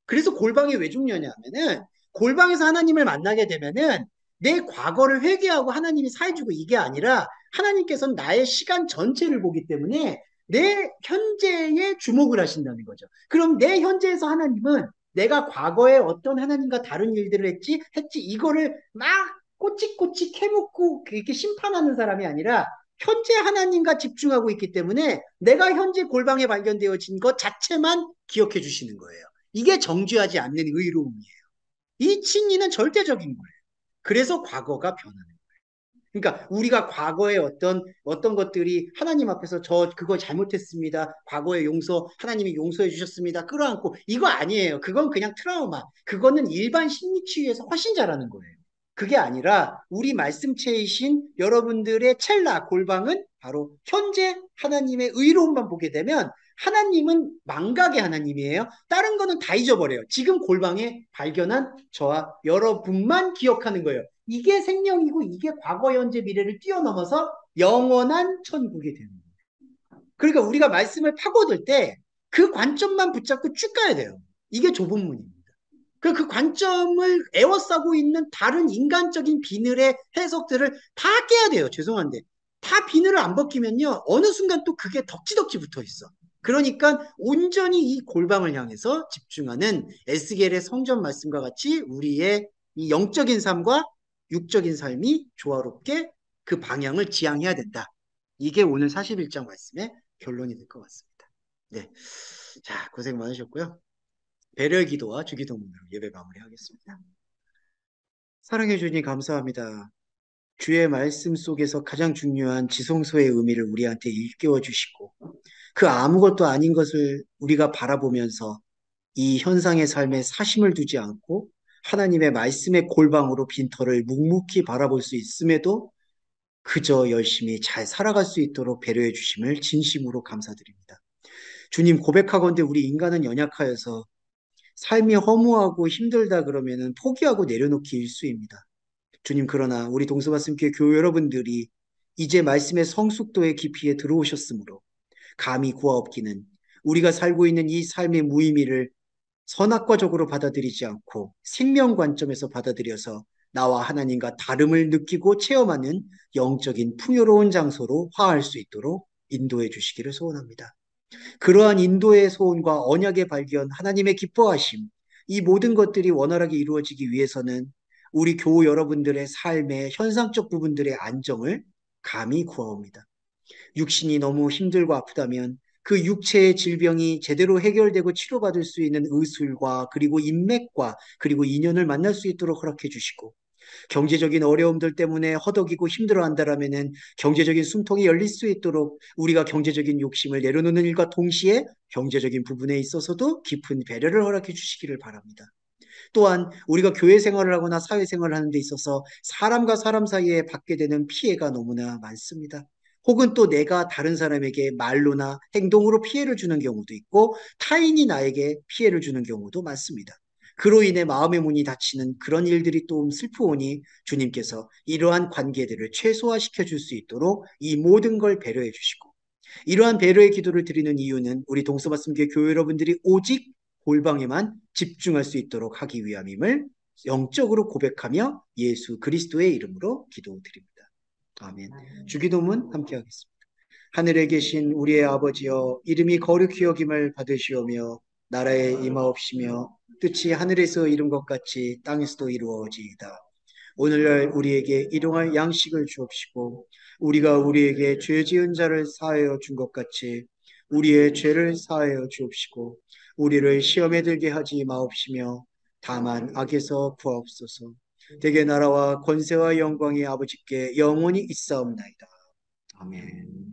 그래서 골방이 왜 중요하냐면은 골방에서 하나님을 만나게 되면은 내 과거를 회개하고 하나님이 사해주고 이게 아니라 하나님께서는 나의 시간 전체를 보기 때문에 내 현재에 주목을 하신다는 거죠. 그럼 내 현재에서 하나님은 내가 과거에 어떤 하나님과 다른 일들을 했지 이거를 막 꼬치꼬치 캐묻고 이렇게 심판하는 사람이 아니라 현재 하나님과 집중하고 있기 때문에 내가 현재 골방에 발견되어진 것 자체만 기억해 주시는 거예요. 이게 정죄하지 않는 의로움이에요. 이 칭의는 절대적인 거예요. 그래서 과거가 변하는 거예요. 그러니까 우리가 과거에 어떤 것들이 하나님 앞에서 저 그거 잘못했습니다. 과거에 하나님이 용서해 주셨습니다. 끌어안고 이거 아니에요. 그건 그냥 트라우마. 그거는 일반 심리치유에서 훨씬 잘하는 거예요. 그게 아니라 우리 말씀체이신 여러분들의 첼라 골방은 바로 현재 하나님의 의로움만 보게 되면 하나님은 망각의 하나님이에요. 다른 거는 다 잊어버려요. 지금 골방에 발견한 저와 여러분만 기억하는 거예요. 이게 생명이고 이게 과거, 현재, 미래를 뛰어넘어서 영원한 천국이 되는 거예요. 그러니까 우리가 말씀을 파고들 때 그 관점만 붙잡고 쭉 가야 돼요. 이게 좁은 문입니다. 그 관점을 에워싸고 있는 다른 인간적인 비늘의 해석들을 다 깨야 돼요. 죄송한데. 다 비늘을 안 벗기면요. 어느 순간 또 그게 덕지덕지 붙어 있어. 그러니까 온전히 이 골방을 향해서 집중하는 에스겔의 성전 말씀과 같이 우리의 이 영적인 삶과 육적인 삶이 조화롭게 그 방향을 지향해야 된다. 이게 오늘 41장 말씀의 결론이 될 것 같습니다. 네. 자, 고생 많으셨고요. 배려 기도와 주기도문으로 예배 마무리하겠습니다. 사랑해 주님 감사합니다. 주의 말씀 속에서 가장 중요한 지성소의 의미를 우리한테 일깨워 주시고 그 아무것도 아닌 것을 우리가 바라보면서 이 현상의 삶에 사심을 두지 않고 하나님의 말씀의 골방으로 빈터를 묵묵히 바라볼 수 있음에도 그저 열심히 잘 살아갈 수 있도록 배려해 주심을 진심으로 감사드립니다. 주님 고백하건대 우리 인간은 연약하여서 삶이 허무하고 힘들다 그러면은 포기하고 내려놓기 일쑤입니다. 주님, 그러나 우리 동서말씀교회 교회 여러분들이 이제 말씀의 성숙도의 깊이에 들어오셨으므로 감히 구하옵기는 우리가 살고 있는 이 삶의 무의미를 선악과적으로 받아들이지 않고 생명 관점에서 받아들여서 나와 하나님과 다름을 느끼고 체험하는 영적인 풍요로운 장소로 화할 수 있도록 인도해 주시기를 소원합니다. 그러한 인도의 소원과 언약의 발견, 하나님의 기뻐하심, 이 모든 것들이 원활하게 이루어지기 위해서는 우리 교우 여러분들의 삶의 현상적 부분들의 안정을 감히 구하옵니다. 육신이 너무 힘들고 아프다면 그 육체의 질병이 제대로 해결되고 치료받을 수 있는 의술과 그리고 인맥과 그리고 인연을 만날 수 있도록 허락해 주시고, 경제적인 어려움들 때문에 허덕이고 힘들어한다라면은 경제적인 숨통이 열릴 수 있도록 우리가 경제적인 욕심을 내려놓는 일과 동시에 경제적인 부분에 있어서도 깊은 배려를 허락해 주시기를 바랍니다. 또한 우리가 교회 생활을 하거나 사회 생활을 하는 데 있어서 사람과 사람 사이에 받게 되는 피해가 너무나 많습니다. 혹은 또 내가 다른 사람에게 말로나 행동으로 피해를 주는 경우도 있고 타인이 나에게 피해를 주는 경우도 많습니다. 그로 인해 마음의 문이 닫히는 그런 일들이 또 슬프오니 주님께서 이러한 관계들을 최소화시켜 줄 수 있도록 이 모든 걸 배려해 주시고, 이러한 배려의 기도를 드리는 이유는 우리 동서말씀교회 교회 여러분들이 오직 골방에만 집중할 수 있도록 하기 위함임을 영적으로 고백하며 예수 그리스도의 이름으로 기도드립니다. 아멘. 주기도문 함께 하겠습니다. 하늘에 계신 우리의 아버지여, 이름이 거룩히 여김을 받으시오며 나라에 임하옵시며 뜻이 하늘에서 이룬 것 같이 땅에서도 이루어지이다. 오늘날 우리에게 일용할 양식을 주옵시고 우리가 우리에게 죄 지은 자를 사하여 준 것 같이 우리의 죄를 사하여 주옵시고 우리를 시험에 들게 하지 마옵시며 다만 악에서 구하옵소서. 대개 나라와 권세와 영광이 아버지께 영원히 있사옵나이다. 아멘.